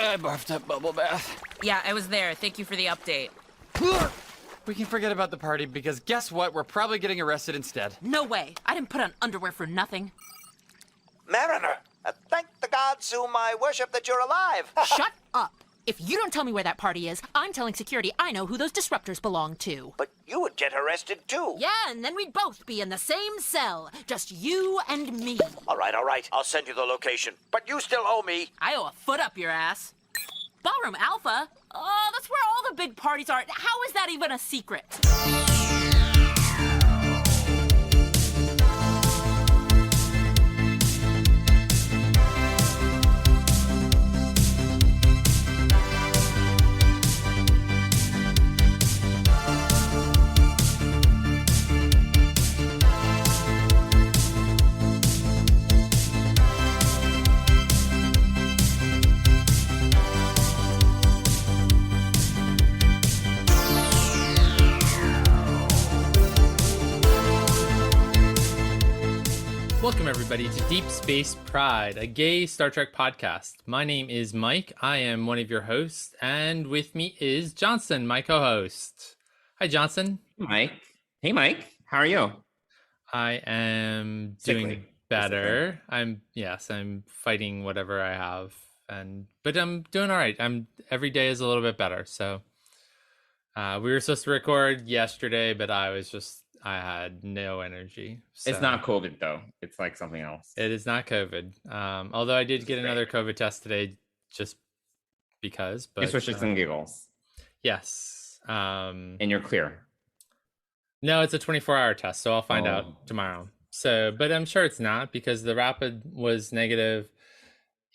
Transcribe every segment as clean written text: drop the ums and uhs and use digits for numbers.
I barfed up bubble bath. Yeah, I was there. Thank you for the update. We can forget about the party because guess what? We're probably getting arrested instead. No way. I didn't put on underwear for nothing. Mariner, thank the gods whom I worship that you're alive. Shut up. If you don't tell me where that party is, I'm telling security I know who those disruptors belong to. But you would get arrested too. Yeah, and then we'd both be in the same cell. Just you and me. All right. I'll send you the location. But you still owe me. I owe a foot up your ass. Ballroom Alpha? Oh, that's where all the big parties are. How is that even a secret? Welcome, everybody, to Deep Space Pride, a gay Star Trek podcast. My name is Mike. I am one of your hosts, and with me is Johnson, my co-host. Hi, Johnson. Mike. Hey, Mike. How are you? I am doing better. I'm fighting whatever I have, but I'm doing all right. Every day is a little bit better. So we were supposed to record yesterday, but I had no energy. So. It's not COVID, though. It's like something else. It is not COVID. Although I did get another COVID test today just because. But it's for shits and giggles. Yes. And you're clear. No, it's a 24-hour test, so I'll find out tomorrow. So, but I'm sure it's not because the rapid was negative.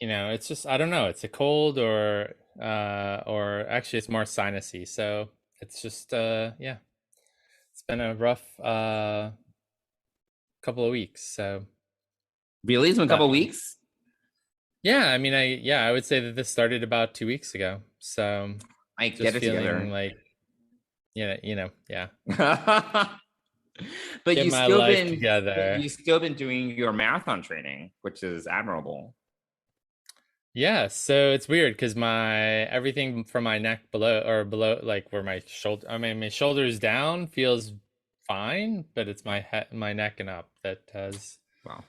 You know, it's just, I don't know. It's a cold or actually it's more sinusy. So it's just, yeah. It's been a rough couple of weeks. So really, it's been a couple of weeks. Yeah, I mean, I would say that this started about 2 weeks ago. So I get it together. Like, yeah. But you've still been doing your marathon training, which is admirable. Yeah, so it's weird because everything from my neck below, like where my shoulders down feels fine, but it's my head, my neck and up that has. Wow.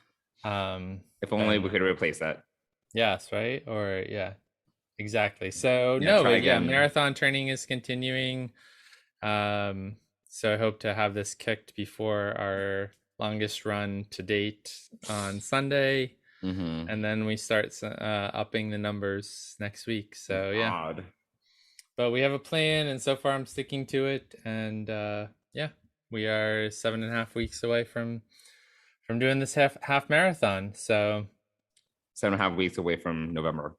If only we could replace that. Yes, right? Or yeah, exactly. So marathon training is continuing. So I hope to have this kicked before our longest run to date on Sunday. Mm-hmm. And then we start upping the numbers next week. So yeah, but we have a plan, and so far I'm sticking to it. And we are 7.5 weeks away from doing this half marathon. So 7.5 weeks away from November.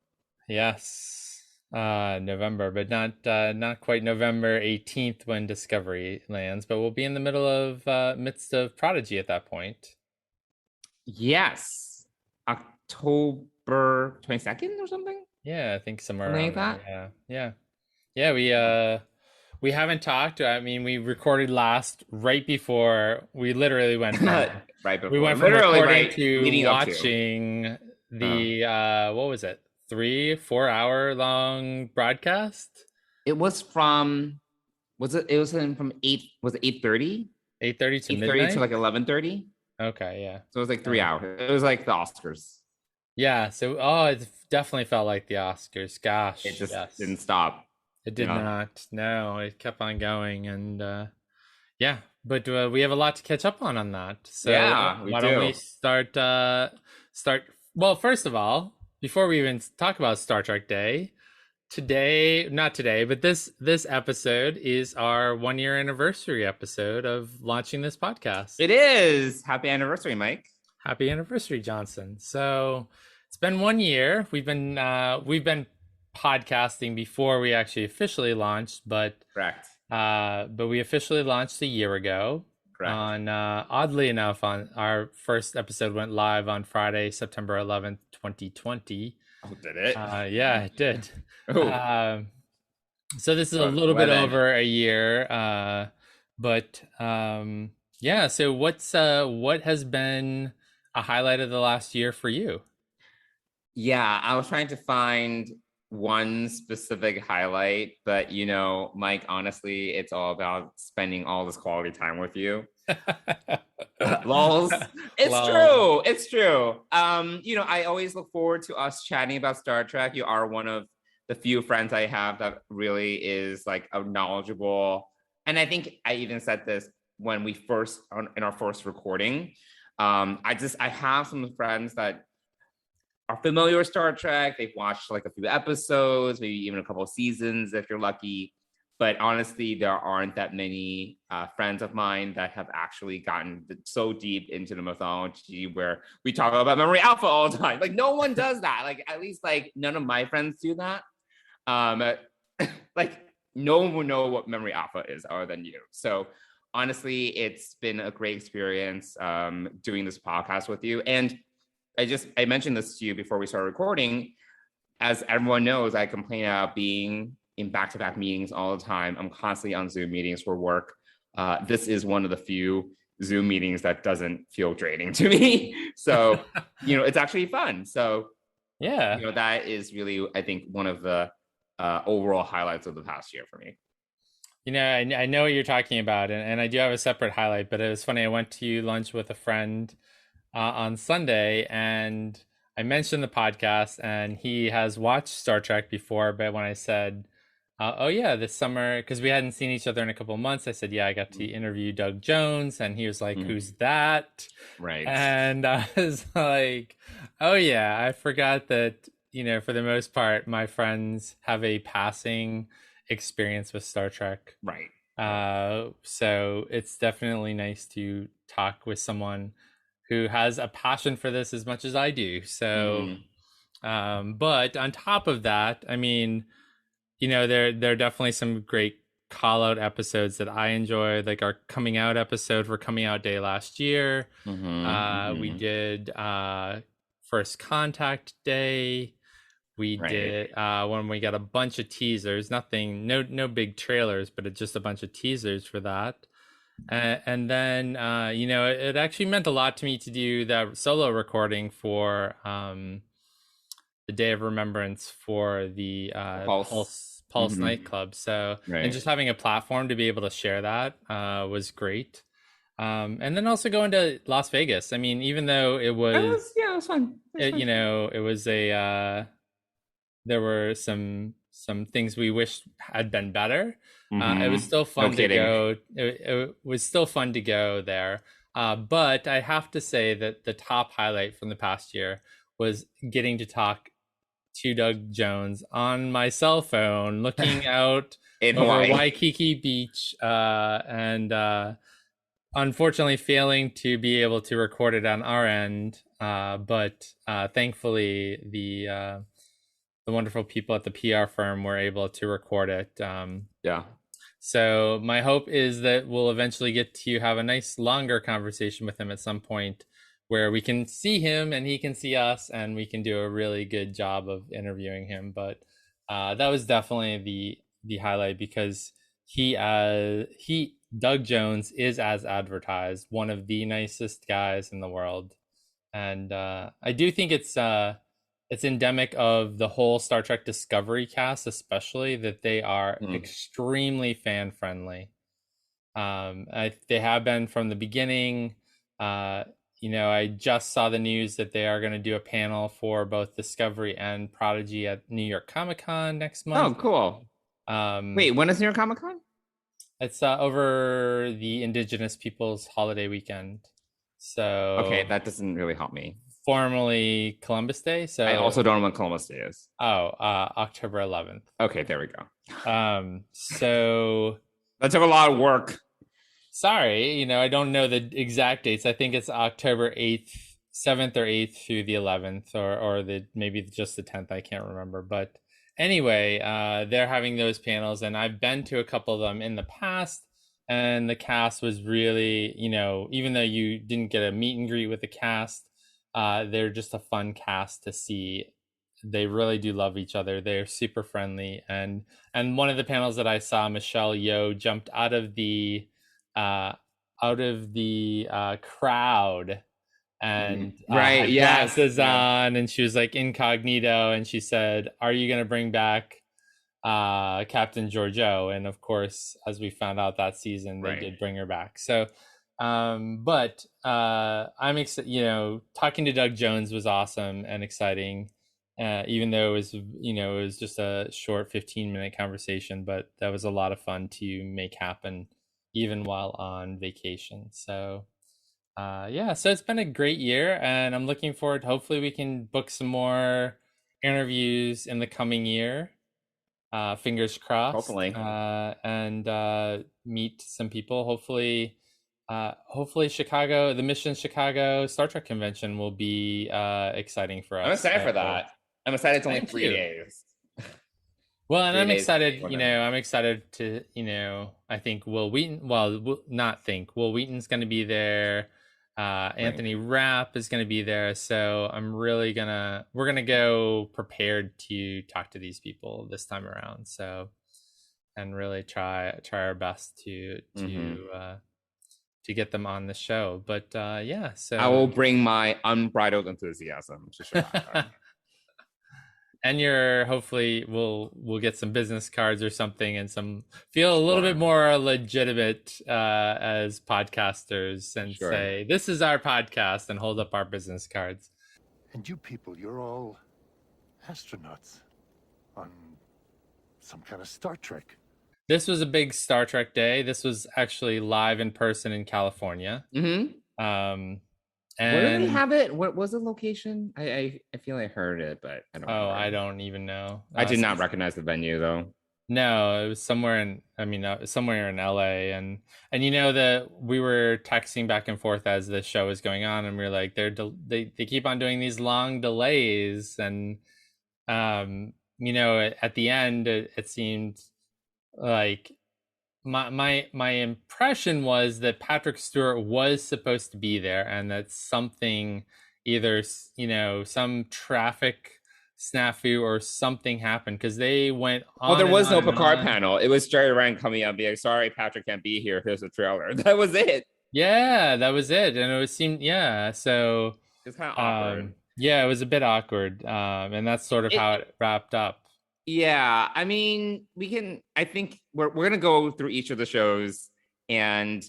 Yes, November, but not quite November 18th when Discovery lands. But we'll be in the midst of Prodigy at that point. Yes. October 22nd or something? Yeah, I think somewhere like around that. There. Yeah. We haven't talked. I mean, we recorded last right before we literally went from, right before. We went from recording to watching the what was it? 3-4 hour long broadcast? It was from from 8, was it 8:30? 8:30 to midnight? To like 11:30? Okay, yeah. So it was like 3 hours. It was like the Oscars. Yeah, so it definitely felt like the Oscars. Gosh, it just didn't stop. It did not. No, it kept on going, and but we have a lot to catch up on that. So why don't we start? Well, first of all, before we even talk about Star Trek Day, not today, but this episode is our 1-year anniversary episode of launching this podcast. It is. Happy anniversary, Mike. Happy anniversary, Johnson. So it's been 1 year. We've been podcasting before we actually officially launched, but correct. But we officially launched a year ago. Correct. On oddly enough, on our first episode went live on Friday, September 11th, 2020. Oh, did it? Yeah, it did. So this is a little bit over a year, but so what has been a highlight of the last year for you? Yeah, I was trying to find one specific highlight, but Mike, honestly, it's all about spending all this quality time with you. Lols. It's true. It's true. I always look forward to us chatting about Star Trek. You are one of the few friends I have that really is like a knowledgeable. And I think I even said this when we in our first recording. I have some friends that are familiar with Star Trek. They've watched like a few episodes, maybe even a couple of seasons if you're lucky. But honestly, there aren't that many friends of mine that have actually gotten so deep into the mythology where we talk about Memory Alpha all the time. Like no one does that. Like at least like none of my friends do that. Like no one will know what Memory Alpha is other than you. So honestly, it's been a great experience doing this podcast with you. And I mentioned this to you before we started recording. As everyone knows, I complain about being in back-to-back meetings all the time. I'm constantly on Zoom meetings for work. This is one of the few Zoom meetings that doesn't feel draining to me. So, it's actually fun. So, yeah, that is really, I think, one of the overall highlights of the past year for me. I know what you're talking about, and I do have a separate highlight, but it was funny. I went to lunch with a friend on Sunday, and I mentioned the podcast, and he has watched Star Trek before, but when I said, oh yeah, this summer, because we hadn't seen each other in a couple of months, I said, yeah, I got to interview Doug Jones, and he was like, who's that? Right. And I was like, oh yeah, I forgot that, for the most part, my friends have a passing experience with Star Trek. Right. So it's definitely nice to talk with someone who has a passion for this as much as I do. So, but on top of that, I mean, there are definitely some great call out episodes that I enjoyed, like our coming out episode for Coming Out Day last year. We did First Contact Day. We did when we got a bunch of teasers, no big trailers, but just a bunch of teasers for that. And then, it actually meant a lot to me to do that solo recording for the Day of Remembrance for the Pulse nightclub. So, and just having a platform to be able to share that was great. And then also going to Las Vegas. I mean, even though it was fun. It was there were some things we wish had been better. It was still fun to go. It was still fun to go there. But I have to say that the top highlight from the past year was getting to talk to Doug Jones on my cell phone, looking out over Waikiki Beach, and unfortunately failing to be able to record it on our end. But thankfully, the wonderful people at the PR firm were able to record it. So my hope is that we'll eventually get to have a nice longer conversation with him at some point where we can see him and he can see us and we can do a really good job of interviewing him. But that was definitely the highlight because Doug Jones is, as advertised, one of the nicest guys in the world. And I do think it's endemic of the whole Star Trek Discovery cast, especially, that they are extremely fan friendly. They have been from the beginning. I just saw the news that they are going to do a panel for both Discovery and Prodigy at New York Comic-Con next month. Oh, cool. Wait, when is New York Comic-Con? It's over the Indigenous Peoples holiday weekend. So okay, that doesn't really help me. Formerly Columbus Day. So I also don't know when Columbus Day is. October 11th. Okay, there we go. So that took a lot of work. Sorry, I don't know the exact dates. I think it's October 8th, 7th or 8th through the 11th, or maybe just the 10th. I can't remember. But anyway, they're having those panels, and I've been to a couple of them in the past. And the cast was really, even though you didn't get a meet and greet with the cast, they're just a fun cast to see. They really do love each other. They're super friendly. And one of the panels that I saw, Michelle Yeoh jumped out of the crowd and right, had yes, glasses on, and she was like incognito, and she said, "Are you gonna bring back Captain Georgiou?" And of course, as we found out that season, they did bring her back. So, but I'm excited. You know, talking to Doug Jones was awesome and exciting. Even though it was, you know, it was just a short 15-minute conversation, but that was a lot of fun to make happen even while on vacation. So yeah, so it's been a great year, and I'm looking forward. Hopefully we can book some more interviews in the coming year. Fingers crossed. Hopefully. And meet some people. Hopefully Chicago, the Mission Chicago Star Trek convention will be exciting for us. I'm excited for that. I'm excited. It's only 3 days. Well, and I'm excited, whatever. you know, I'm excited to, you know, I think Will Wheaton, Will Wheaton's going to be there. Anthony Rapp is going to be there. So we're going to go prepared to talk to these people this time around. So, and really try our best to get them on the show. But yeah, so I will bring my unbridled enthusiasm to Chicago. And hopefully we'll get some business cards or something, and feel a little bit more legitimate as podcasters, and say, this is our podcast, and hold up our business cards. And you people, you're all astronauts on some kind of Star Trek. This was a big Star Trek day. This was actually live in person in California. And where did we have it? What was the location? I feel I heard it, but I don't know. I don't even know. I did not recognize the venue though. No, it was somewhere in LA, and you know that we were texting back and forth as the show was going on, and we were like, they keep on doing these long delays, and you know, at the end it seemed like my impression was that Patrick Stewart was supposed to be there, and that something, either, you know, some traffic snafu or something happened, because they went on. Well, there was no Picard panel. It was Jerry Ryan coming up being like, "Sorry, Patrick can't be here. Here's a trailer." That was it. Yeah, that was it. And it seemed, yeah, so it's kind of awkward. Yeah, it was a bit awkward. And that's sort of how it wrapped up. Yeah, I mean, I think we're going to go through each of the shows and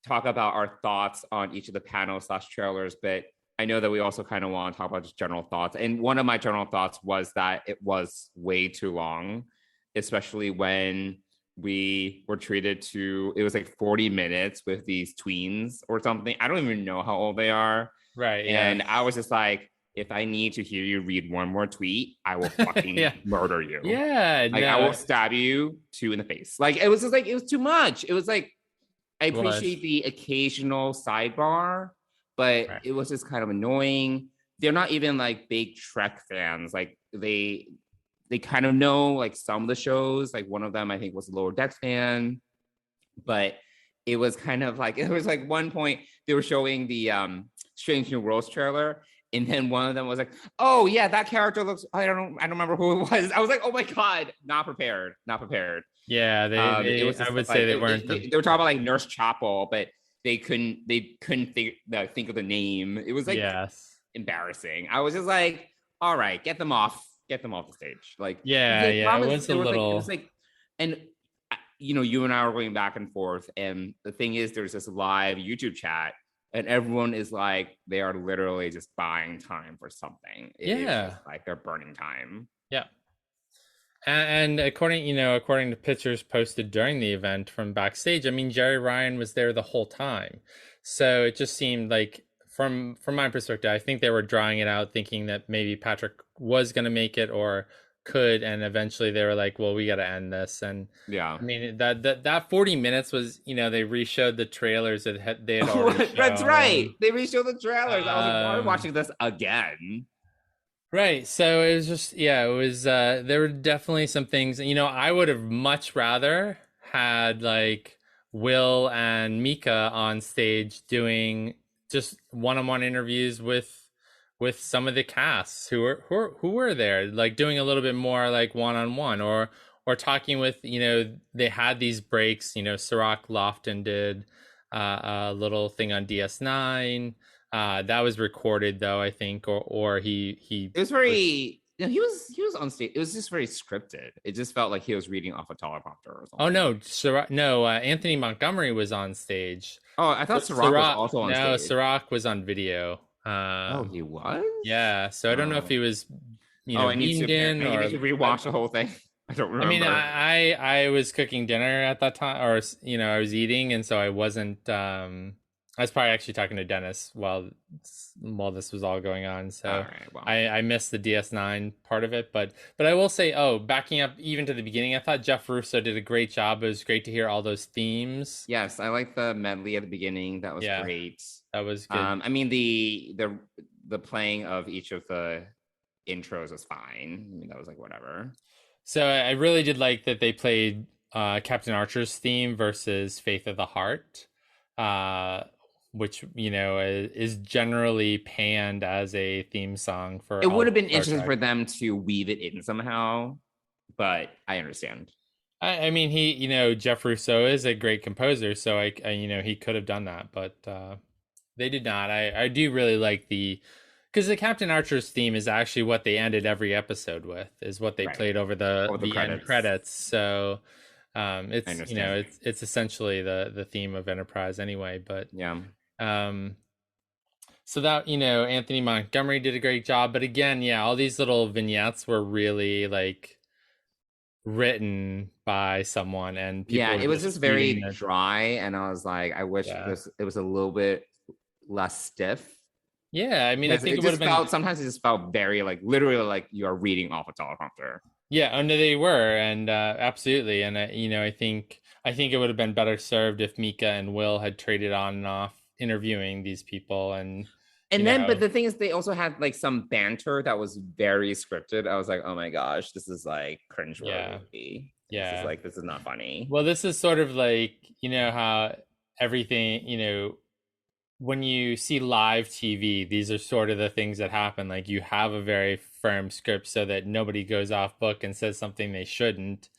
talk about our thoughts on each of the panels / trailers, but I know that we also kind of want to talk about just general thoughts. And one of my general thoughts was that it was way too long, especially when we were treated to, it was like 40 minutes with these tweens or something. I don't even know how old they are. Right. And I was just like, if I need to hear you read one more tweet, I will fucking murder you. Yeah. Like, I will stab you 2 in the face. Like, it was just like, it was too much. It was like, I appreciate the occasional sidebar, but it was just kind of annoying. They're not even like big Trek fans. Like, they kind of know like some of the shows. Like, one of them I think was a Lower Decks fan, but it was kind of like, it was like one point they were showing the Strange New Worlds trailer, and then one of them was like, "Oh yeah, that character looks." I don't remember who it was. I was like, "Oh my god, not prepared." Yeah, they I would say they weren't. They were talking about like Nurse Chapel, but they couldn't think of the name. It was like embarrassing. I was just like, "All right, get them off the stage." Like, it was a little. It was like, and you know, you and I were going back and forth, and the thing is, there's this live YouTube chat. And everyone is like, they are literally just buying time for something. It's just like they're burning time. Yeah. And according to pictures posted during the event from backstage, I mean, Jerry Ryan was there the whole time. So it just seemed like, from my perspective, I think they were drawing it out, thinking that maybe Patrick was going to make it or could, and eventually they were like, well, we got to end this. And I mean, that 40 minutes was, you know, they reshowed the trailers that they had already shown. That's right, they reshowed the trailers. I was like, why are we watching this again? Right. So it was just, it was there were definitely some things, you know, I would have much rather had like Will and Mika on stage doing just one-on-one interviews with some of the casts who were there, like doing a little bit more like one-on-one, or talking with, you know, they had these breaks, you know, Sirach Lofton did a little thing on DS9, That was recorded though, I think, or he. It was very. You know, he was on stage. It was just very scripted. It just felt like he was reading off a teleprompter or something. Oh no, Anthony Montgomery was on stage. Oh, I thought Sirach was also on stage. No, Sirach was on video. He was. Yeah, so I don't know if he was, I need beamed to rewatch the whole thing. I don't remember. I mean, I was cooking dinner at that time, or I was eating, and so I wasn't. I was probably actually talking to Dennis while this was all going on. So right, well. I missed the DS9 part of it, but I will say, backing up even to the beginning, I thought Jeff Russo did a great job. It was great to hear all those themes. Yes, I like the medley at the beginning. That was great. That was good. I mean, the playing of each of the intros was fine. I mean, that was like whatever. So I really did like that they played Captain Archer's theme versus Faith of the Heart, which is generally panned as a theme song for. It would have been interesting for them to weave it in somehow, but I understand. I mean, Jeff Russo is a great composer, so he could have done that, but they did not. I do really like because the Captain Archer's theme is actually what they ended every episode with, is what they played over the end credits. So it's it's essentially the theme of Enterprise anyway. But yeah. So that Anthony Montgomery did a great job, but again, all these little vignettes were really like written by someone, and people it was just very dry, and I was like, I wish it was a little bit less stiff. Yeah, I mean, I think it would have been. Sometimes it just felt very like literally like you are reading off a teleprompter. Yeah, they were, and absolutely, and I think it would have been better served if Mika and Will had traded on and off interviewing these people, but the thing is, they also had like some banter that was very scripted. I was like, oh my gosh, this is like cringeworthy. Yeah, this is not funny. Well, this is sort of like how everything when you see live TV, these are sort of the things that happen. Like you have a very firm script so that nobody goes off book and says something they shouldn't,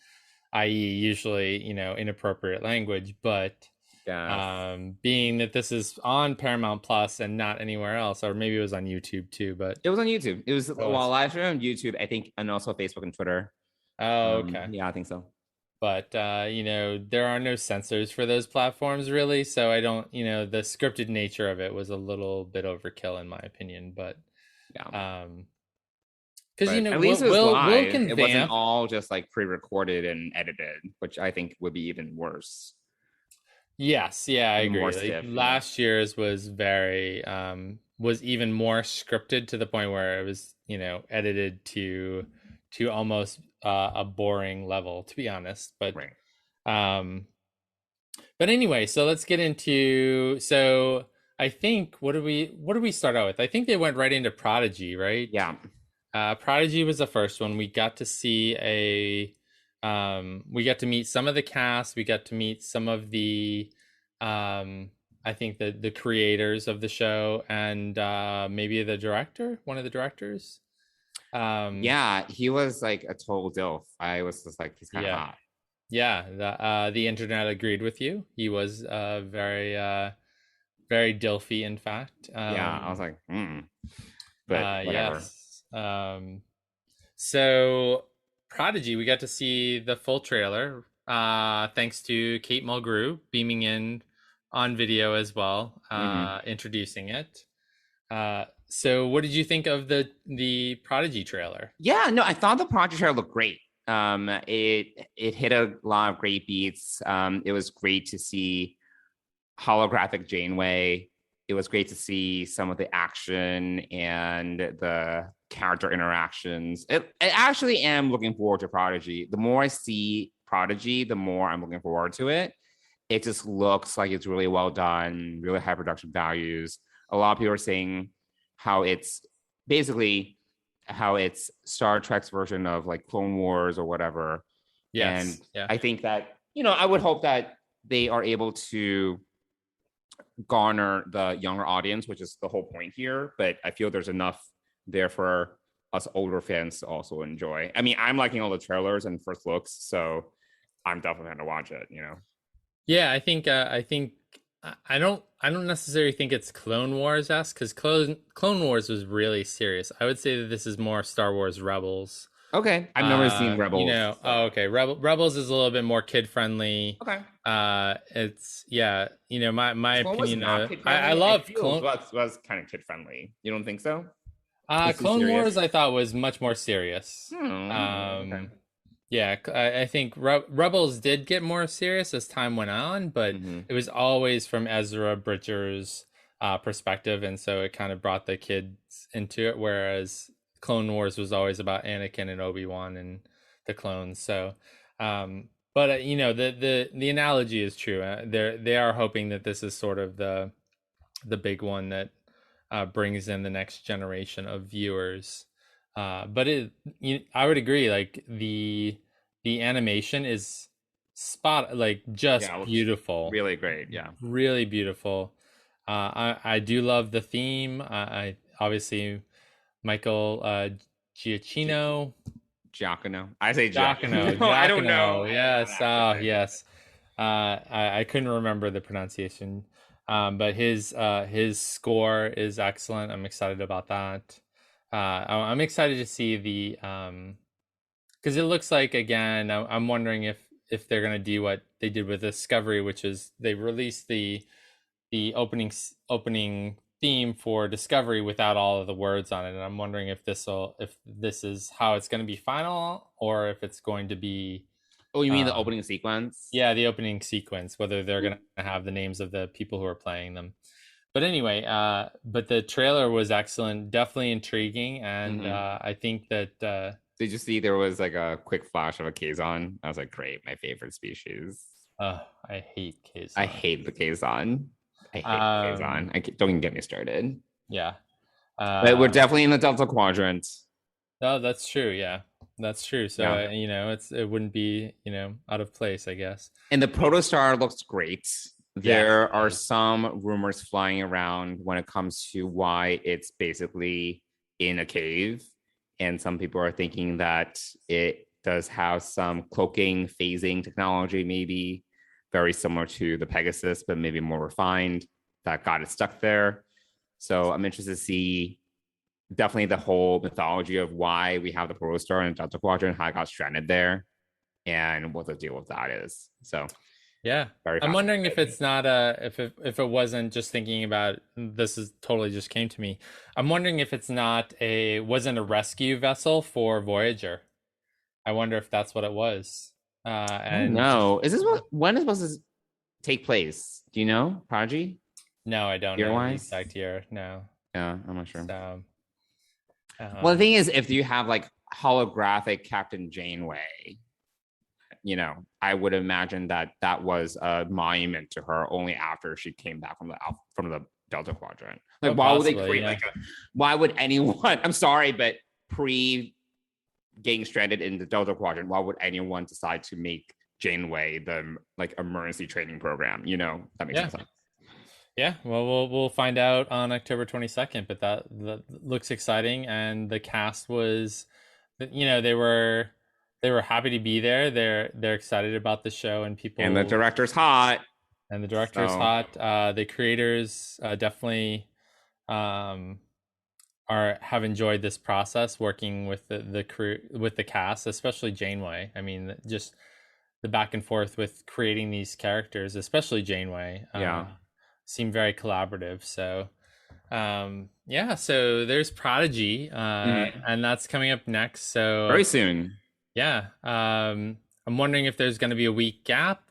i.e. usually, inappropriate language. But being that this is on Paramount Plus and not anywhere else, or maybe it was on YouTube too, but it was on YouTube. It was live stream on YouTube, I think, and also Facebook and Twitter. Oh, okay. Yeah, I think so. But there are no censors for those platforms really, so I don't, the scripted nature of it was a little bit overkill in my opinion. But because at least it was live. It wasn't vamp. all just like pre-recorded and edited, which I think would be even worse. Yes, I agree. More stiff, last year's was very was even more scripted, to the point where it was edited to almost a boring level, to be honest. But but anyway, so let's get into. So I think what do we start out with? I think they went right into Prodigy, right? Yeah. Prodigy was the first one. We got to see we got to meet some of the cast. We got to meet some of the I think the creators of the show, and maybe one of the directors. He was like a total dilf. I was just like, he's kind of hot. Yeah, the internet agreed with you. He was very very dilfy, in fact. I was like, but whatever. Yes. So Prodigy, we got to see the full trailer, thanks to Kate Mulgrew beaming in on video as well, introducing it. So what did you think of the Prodigy trailer? Yeah, no, I thought the Prodigy trailer looked great. It hit a lot of great beats. It was great to see holographic Janeway. It was great to see some of the action and the character interactions. I actually am looking forward to Prodigy. The more I see Prodigy, the more I'm looking forward to it. It just looks like it's really well done, really high production values. A lot of people are saying how it's Star Trek's version of like Clone Wars or whatever. Yes. And I think that, I would hope that they are able to garner the younger audience, which is the whole point here. But I feel there's enough there for us older fans to also enjoy. I mean, I'm liking all the trailers and first looks, so I'm definitely going to watch it, Yeah, I think I don't necessarily think it's Clone Wars-esque, because Clone Wars was really serious. I would say that this is more Star Wars Rebels. Okay, I've never seen Rebels. You know, okay. Rebels is a little bit more kid friendly. Okay. It's you know, my Clone opinion. I love Clone was kind of kid friendly. You don't think so? Clone Wars. I thought was much more serious. Okay. Yeah, I think Rebels did get more serious as time went on, but it was always from Ezra Bridger's perspective, and so it kind of brought the kids into it, whereas Clone Wars was always about Anakin and Obi-Wan and the clones. So, but you know, the analogy is true. They are hoping that this is sort of the big one that brings in the next generation of viewers. But I would agree. Like the animation is beautiful, really great. Yeah, really beautiful. I do love the theme. I obviously Michael Giacchino. I say Giacono. I don't know. Yes. Yes. I couldn't remember the pronunciation. But his score is excellent. I'm excited about that. I'm excited to see the because it looks like, again, I'm wondering if they're gonna do what they did with Discovery, which is they released the opening theme for Discovery without all of the words on it, and I'm wondering if this is how it's going to be final, or if it's going to be. Oh, you mean the opening sequence? Yeah, the opening sequence. Whether they're going to have the names of the people who are playing them. But anyway, but the trailer was excellent, definitely intriguing, and I think that. Did you see there was like a quick flash of a Kazon? I was like, great, my favorite species. I hate Kazon. I hate the Kazon. I hate Kazon. Don't even get me started. Yeah. But we're definitely in the Delta Quadrant. Oh, that's true. Yeah, that's true. So, Yeah. You know, it wouldn't be, you know, out of place, I guess. And the Protostar looks great. There are some rumors flying around when it comes to why it's basically in a cave. And some people are thinking that it does have some cloaking, phasing technology, maybe very similar to the Pegasus, but maybe more refined, that got it stuck there. So I'm interested to see definitely the whole mythology of why we have the Protostar and Delta Quadrant, how it got stranded there, and what the deal with that is. So yeah, I'm wondering if it's not if it wasn't just thinking about this is totally just came to me. I'm wondering if it's wasn't a rescue vessel for Voyager. I wonder if that's what it was. And no, is this when is supposed to take place? Do you know, Prodigy? No, I don't know the exact year. No. Yeah, I'm not sure. So, well, the thing is, if you have like holographic Captain Janeway, you know, I would imagine that was a monument to her only after she came back from the Delta Quadrant. Like, why would they create why would anyone? I'm sorry, but getting stranded in the Delta Quadrant, why would anyone decide to make Janeway the like emergency training program? You know, that makes sense. Yeah, well, we'll find out on October 22nd, but that looks exciting, and the cast was, you know, they were happy to be there. They're excited about the show, and the director's hot. The creators definitely have enjoyed this process working with the crew, with the cast, especially Janeway. I mean, just the back and forth with creating these characters, especially Janeway. Seemed very collaborative. So so there's Prodigy, and that's coming up next. So very soon. Yeah. I'm wondering if there's going to be a week gap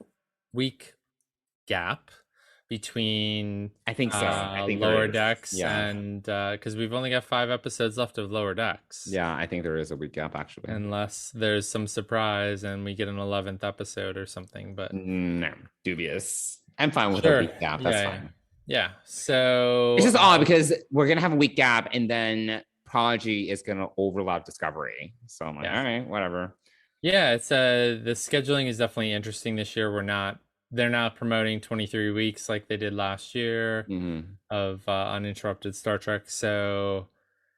between I think so. I think Lower Decks and because we've only got 5 episodes left of Lower Decks. Yeah, I think there is a week gap actually. Unless there's some surprise and we get an 11th episode or something, but no, dubious. I'm fine with a week gap. That's fine. Yeah. So it's just odd because we're gonna have a week gap and then Prodigy is gonna overlap Discovery. So I'm like, all right, whatever. Yeah, it's the scheduling is definitely interesting this year. They're not promoting 23 weeks like they did last year of uninterrupted Star Trek. So,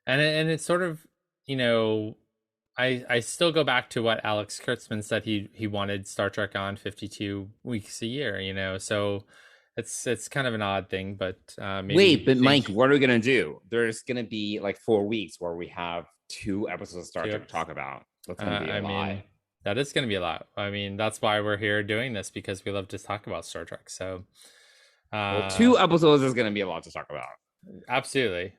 and it's sort of, you know, I still go back to what Alex Kurtzman said. He wanted Star Trek on 52 weeks a year, you know. So It's kind of an odd thing, but maybe Wait, but Mike, what are we gonna do? There's gonna be like 4 weeks where we have 2 episodes of Star Trek to talk about. That's gonna be a lot. mean, that is gonna be a lot. I mean, that's why we're here doing this, because we love to talk about Star Trek. So, well, 2 episodes is gonna be a lot to talk about. Absolutely.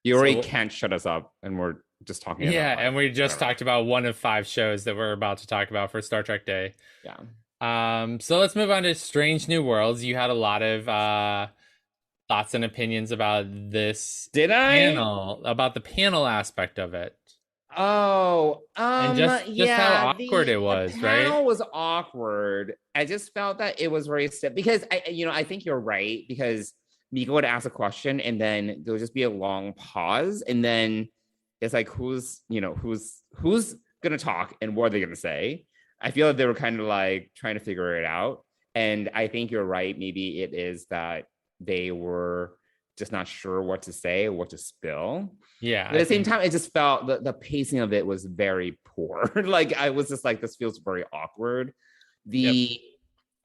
You already can't shut us up, and we're just talking. Yeah, and we just talked about one of 5 shows that we're about to talk about for Star Trek Day. Yeah. So let's move on to Strange New Worlds. You had a lot of thoughts and opinions about this panel, about the panel aspect of it. Oh, and just how awkward it was, the right? panel was awkward. I just felt that it was very stiff because I think you're right, because Miko would ask a question and then there would just be a long pause, and then it's like who's gonna talk and what are they gonna say? I feel like they were kind of like trying to figure it out. And I think you're right. Maybe it is that they were just not sure what to say or what to spill. Yeah. But at the same time, it just felt the pacing of it was very poor. Like I was just like, this feels very awkward. The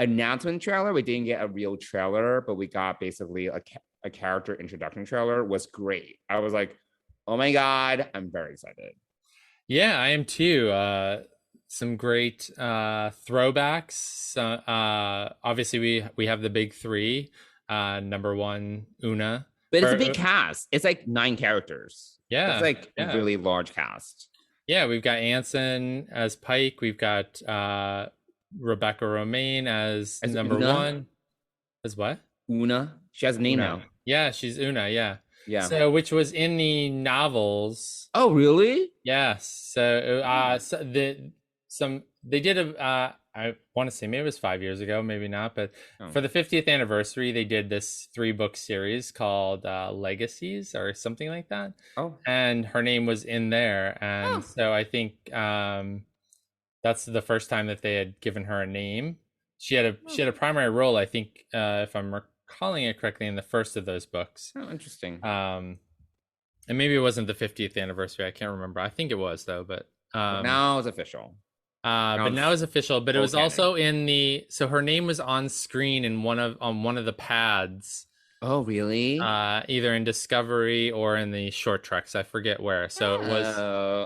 announcement trailer, we didn't get a real trailer, but we got basically a character introduction trailer, was great. I was like, oh my God, I'm very excited. Yeah, I am too. Some great throwbacks. Obviously, we have the big 3. Number 1, Una. But it's a big cast. It's like 9 characters. Yeah. It's like a really large cast. Yeah, we've got Anson as Pike. We've got Rebecca Romaine as number Una? 1. As what? Una. She has a name now. Yeah, she's Una, yeah. Yeah. So, which was in the novels. Oh, really? Yes. So, they did I want to say maybe it was 5 years ago, maybe not, but for the 50th anniversary, they did this 3-book series called Legacies or something like that. Oh. And her name was in there. And so I think that's the first time that they had given her a name. She had a primary role, I think, if I'm recalling it correctly, in the first of those books. Oh, interesting. And maybe it wasn't the 50th anniversary. I can't remember. I think it was, though. But now it's official. But now it's official. But it was also in so her name was on screen in on one of the pads. Oh, really? Either in Discovery or in the short treks. I forget where. So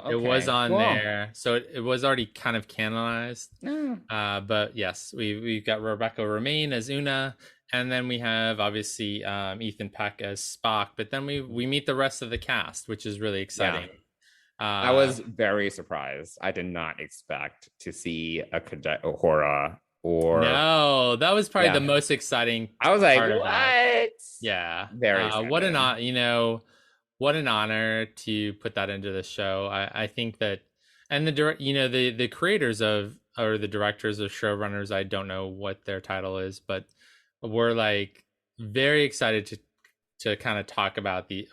it was on there. So it was already kind of canonized. But yes, we've got Rebecca Romaine as Una, and then we have obviously Ethan Peck as Spock. But then we meet the rest of the cast, which is really exciting. Yeah. I was very surprised. I did not expect to see a Cadet Uhura or... No, that was probably the most exciting. I was like, what? That. Yeah. Very what an honor to put that into the show. I think that, and the creators of, or the directors or showrunners, I don't know what their title is, but we're like very excited to kind of talk about they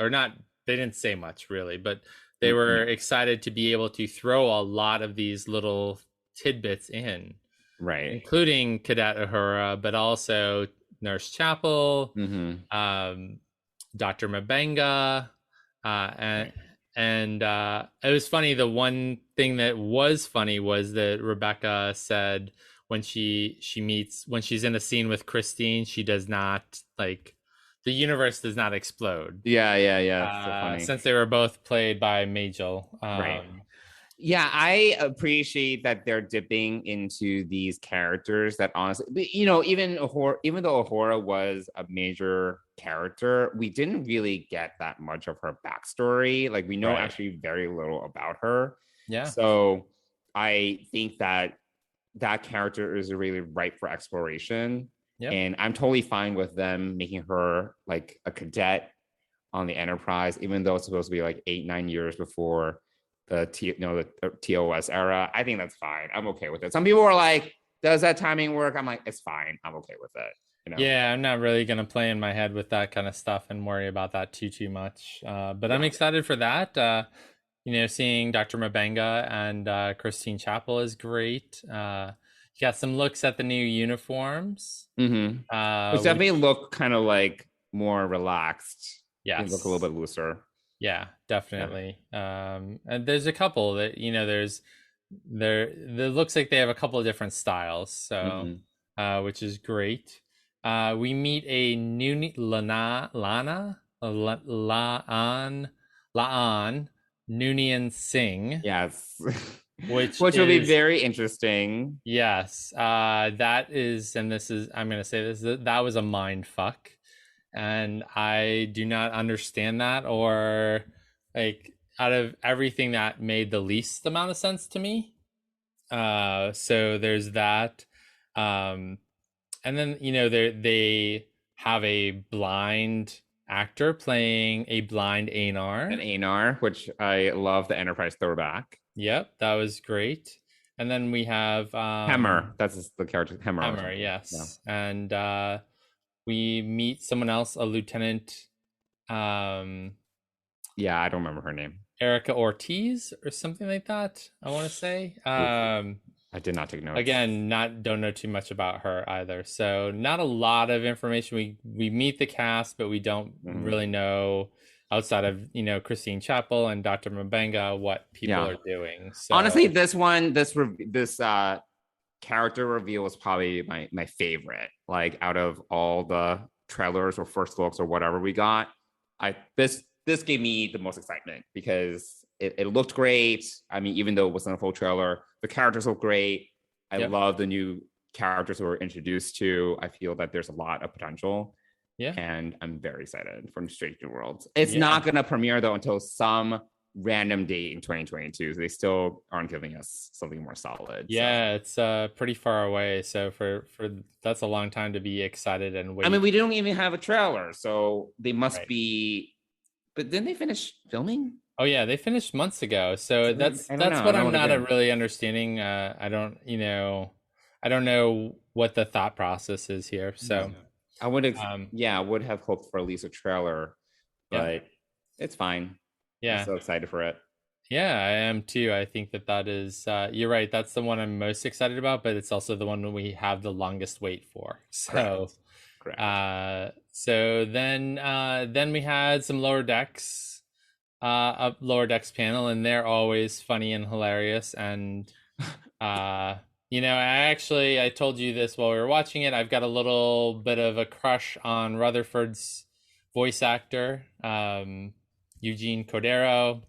didn't say much really, but they were excited to be able to throw a lot of these little tidbits in, right? Including Cadet Uhura, but also Nurse Chapel, Dr. Mabenga, and it was funny. The one thing that was funny was that Rebecca said when she's in a scene with Christine, she does not the universe does not explode. Yeah. So funny. Since they were both played by Majel. Right. Yeah, I appreciate that they're dipping into these characters that honestly, even though Uhura was a major character, we didn't really get that much of her backstory. Like we know actually very little about her. Yeah. So I think that character is really ripe for exploration. Yep. And I'm totally fine with them making her like a cadet on the Enterprise, even though it's supposed to be like 8-9 years before the TOS era. I think that's fine. I'm okay with it. Some people are like, does that timing work? I'm like, it's fine. I'm okay with it. Yeah, I'm not really going to play in my head with that kind of stuff and worry about that too much. But I'm excited for that. Seeing Dr. Mabenga and Christine Chapel is great. You got some looks at the new uniforms. Which definitely look kind of like more relaxed. Yeah, look a little bit looser. Yeah, definitely. Yeah. And there's a couple that there looks like they have a couple of different styles. So which is great. We meet a new Laan Noonien Singh. Yes. Which will be very interesting. Yes. That is, and this is, I'm going to say this, that was a mind fuck. And I do not understand that, or like out of everything that made the least amount of sense to me. So there's that. And then, they have a blind actor playing a blind Anar. An Anar, which I love, the Enterprise throwback. Yep, that was great. And then we have Hemmer. That's the character. Hemmer, yes. Yeah. And we meet someone else, a lieutenant. Yeah, I don't remember her name. Erica Ortiz or something like that, I want to say. I did not take notes. Again, don't know too much about her either. So not a lot of information. We meet the cast, but we don't really know, outside of Christine Chappell and Dr. Mbenga, what people are doing. So honestly, this character reveal was probably my favorite. Like, out of all the trailers or first looks or whatever we got, this gave me the most excitement because it looked great. I mean, even though it wasn't a full trailer, the characters look great. I love the new characters who were introduced to. I feel that there's a lot of potential. Yeah. And I'm very excited for Strange New Worlds. It's not going to premiere, though, until some random date in 2022. So they still aren't giving us something more solid. Yeah, it's pretty far away. So for that's a long time to be excited and wait. I mean, we don't even have a trailer. So they must be... But didn't they finish filming? Oh yeah, they finished months ago. So that's what I'm not really understanding. I don't know what the thought process is here. So I would have hoped for at least a trailer, but it's fine. Yeah, I'm so excited for it. Yeah, I am too. I think that is you're right. That's the one I'm most excited about, but it's also the one we have the longest wait for. So. Correct. So then we had some Lower Decks, a Lower Decks panel, and they're always funny and hilarious. And I told you this while we were watching it. I've got a little bit of a crush on Rutherford's voice actor, Eugene Cordero.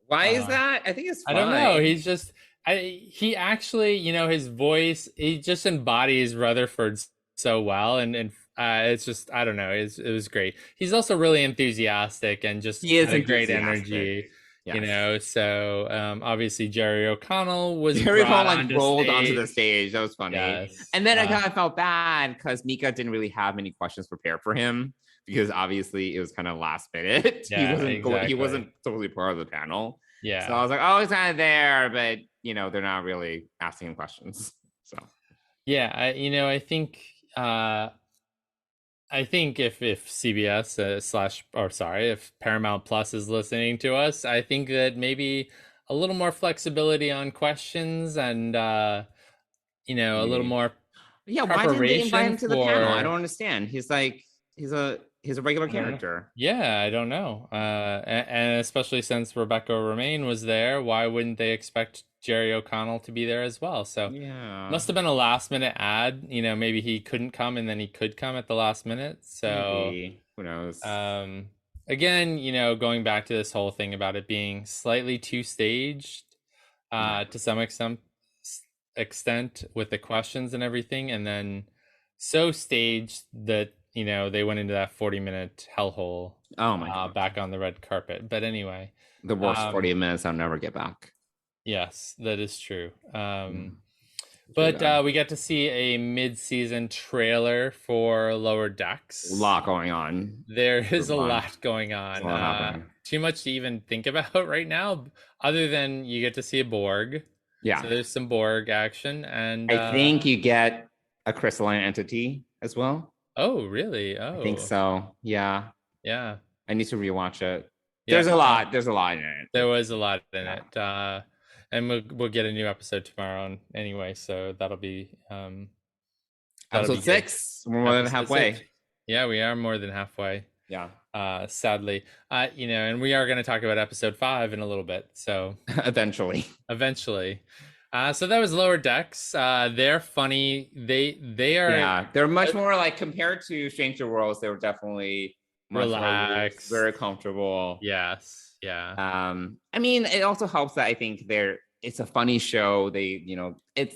Why is that? I think it's fine. I don't know. He's just he actually, his voice, he just embodies Rutherford's so well, and it's just, I don't know, it was great. He's also really enthusiastic and just has a great energy. So obviously Jerry O'Connell rolled onto the stage. That was funny. Yes. And then I kind of felt bad because Mika didn't really have many questions prepared for him, because obviously it was kind of last minute. He wasn't totally part of the panel. Yeah. So I was like, oh, he's kind of there, but they're not really asking him questions. So yeah, I think if CBS if Paramount Plus is listening to us, I think that maybe a little more flexibility on questions and a little more preparation. Why didn't they invite him to the panel? I don't understand. He's a regular character. Yeah, I don't know. And especially since Rebecca Romaine was there, why wouldn't they expect Jerry O'Connell to be there as well? So must have been a last minute ad. Maybe he couldn't come and then he could come at the last minute. So maybe. Who knows? Again, going back to this whole thing about it being slightly too staged, to some extent with the questions and everything, and then so staged that they went into that 40-minute hellhole. Oh my God. Back on the red carpet. But anyway, the worst 40 minutes I'll never get back. Yes, that is true. But we get to see a mid-season trailer for Lower Decks. A lot going on. There is a lot going on. Too much to even think about right now, other than you get to see a Borg. Yeah. So there's some Borg action, and I think you get a crystalline entity as well. Oh, really? Oh, I think so. Yeah. Yeah. I need to rewatch it. There's a lot. There's a lot in it. There was a lot in it. And we'll get a new episode tomorrow anyway, so that'll be episode 6. We're more than halfway. 6. Yeah, we are more than halfway. Yeah. Sadly, and we are going to talk about episode 5 in a little bit. So eventually. So that was Lower Decks. They're funny. They are Yeah, they're much more like compared to Stranger Worlds. They were definitely much more loose, relaxed. very comfortable. Yes. Yeah. I mean, it also helps that I think it's a funny show. It's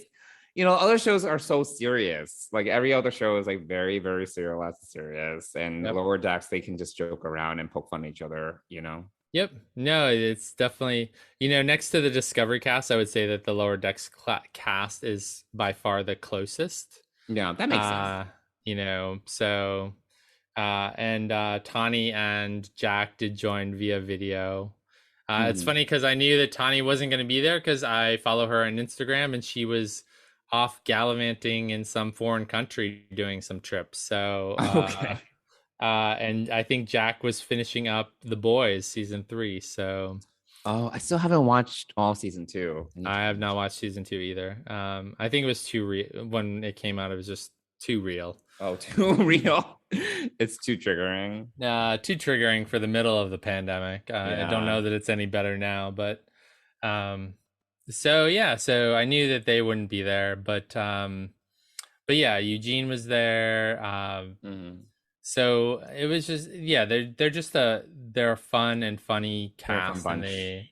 other shows are so serious. Like every other show is like very, very serious. And Yep. Lower Decks, they can just joke around and poke fun at each other. Yep. No, it's definitely, next to the Discovery cast, I would say that the Lower Decks cast is by far the closest. Yeah, that makes sense. So and Tani and Jack did join via video. It's funny because I knew that Tani wasn't going to be there because I follow her on Instagram and she was off gallivanting in some foreign country doing some trips. So Okay. and I think Jack was finishing up The Boys season 3. So Oh, I still haven't watched all season 2. I have not watched season 2 either. I think it was too real when it came out. It was just too real. Oh, too real. It's too triggering. Too triggering for the middle of the pandemic. I don't know that it's any better now, but so I knew that they wouldn't be there, but yeah, Eugene was there. So it was just they're a fun and funny cast, and they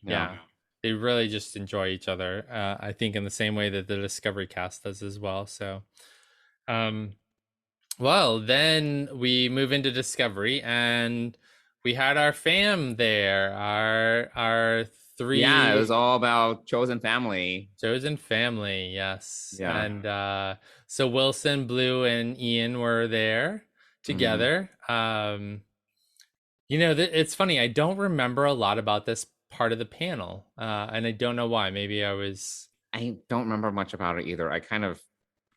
really just enjoy each other. I think in the same way that the Discovery cast does as well. So well, then we move into Discovery and we had our fam there, our 3. Yeah, it was all about chosen family. Chosen family, yes. Yeah. And so Wilson, Blue, and Ian were there together. It's funny, I don't remember a lot about this part of the panel, and I don't know why. Maybe I don't remember much about it either.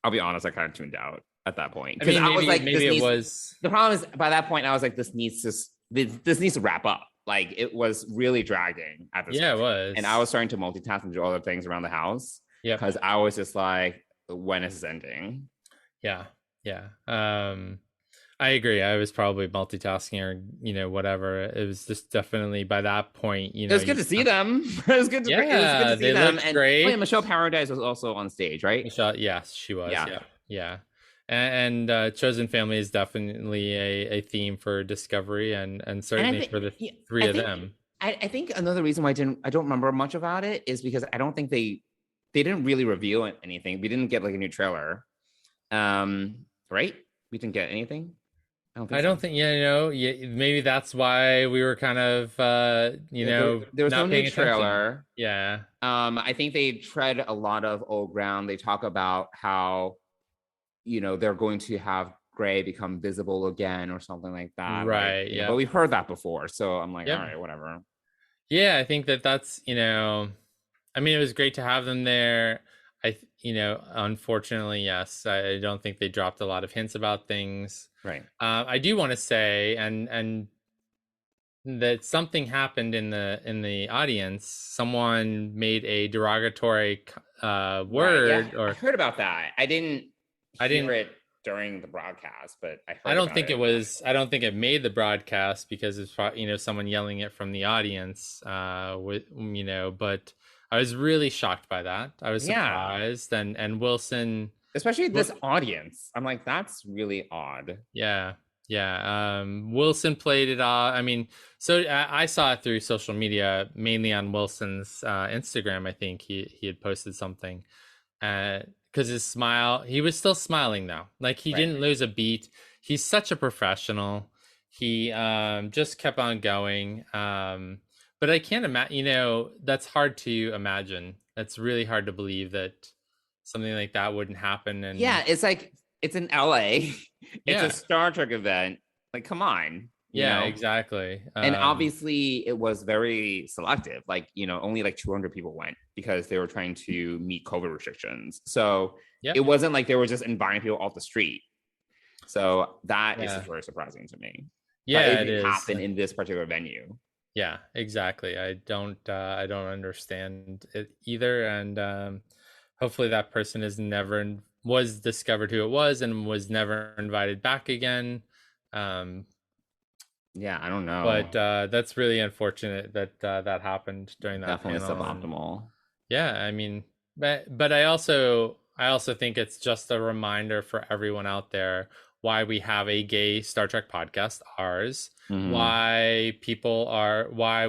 I'll be honest, I kind of tuned out at that point. I mean, I was like, the problem is by that point I was like, this needs to wrap up. Like it was really dragging at this point. It was. And I was starting to multitask and do other things around the house. Yeah. Because I was just like, when is this ending? Yeah. I agree. I was probably multitasking or, whatever. It was just definitely by that point, it was good to see them. It was good to see they them. Looked great. Michelle Paradise was also on stage, right? Michelle, yes, she was. Yeah. And Chosen Family is definitely a theme for Discovery and certainly for the 3 of them. I think another reason why I don't remember much about it is because I don't think they didn't really reveal anything. We didn't get like a new trailer. Right? We didn't get anything. I don't think maybe that's why we were kind of there was no new trailer. Yeah. I think they tread a lot of old ground. They talk about how they're going to have Gray become visible again or something like that. Right. But we've heard that before, so I'm like, all right, whatever. Yeah, I think that's I mean, it was great to have them there. Unfortunately, yes, I don't think they dropped a lot of hints about things. Right. I do want to say, and that something happened in the audience. Someone made a derogatory word. Right, yeah. I heard about that. I didn't hear it during the broadcast, but I don't think it made the broadcast because it's someone yelling it from the audience. But I was really shocked by that. I was surprised, and Wilson, especially this audience. I'm like, that's really odd. Yeah. Wilson played it off. I mean, so I saw it through social media, mainly on Wilson's Instagram. I think he had posted something, because his smile, he was still smiling though. Like he didn't lose a beat. He's such a professional. He just kept on going. But I can't imagine, that's hard to imagine. That's really hard to believe that something like that wouldn't happen. And yeah, it's like, it's in LA. It's a Star Trek event. Like, come on. Yeah, exactly. And obviously it was very selective. Like, only like 200 people went because they were trying to meet COVID restrictions. So it wasn't like they were just inviting people off the street. So that is very surprising to me. Yeah, it is. Happen in this particular venue. Yeah, exactly. I don't understand it either. And hopefully that person was discovered who it was and was never invited back again. Yeah, I don't know. But that's really unfortunate that that happened during that Definitely panel. suboptimal. Yeah, I mean, but I also think it's just a reminder for everyone out there why we have a gay Star Trek podcast, ours. Why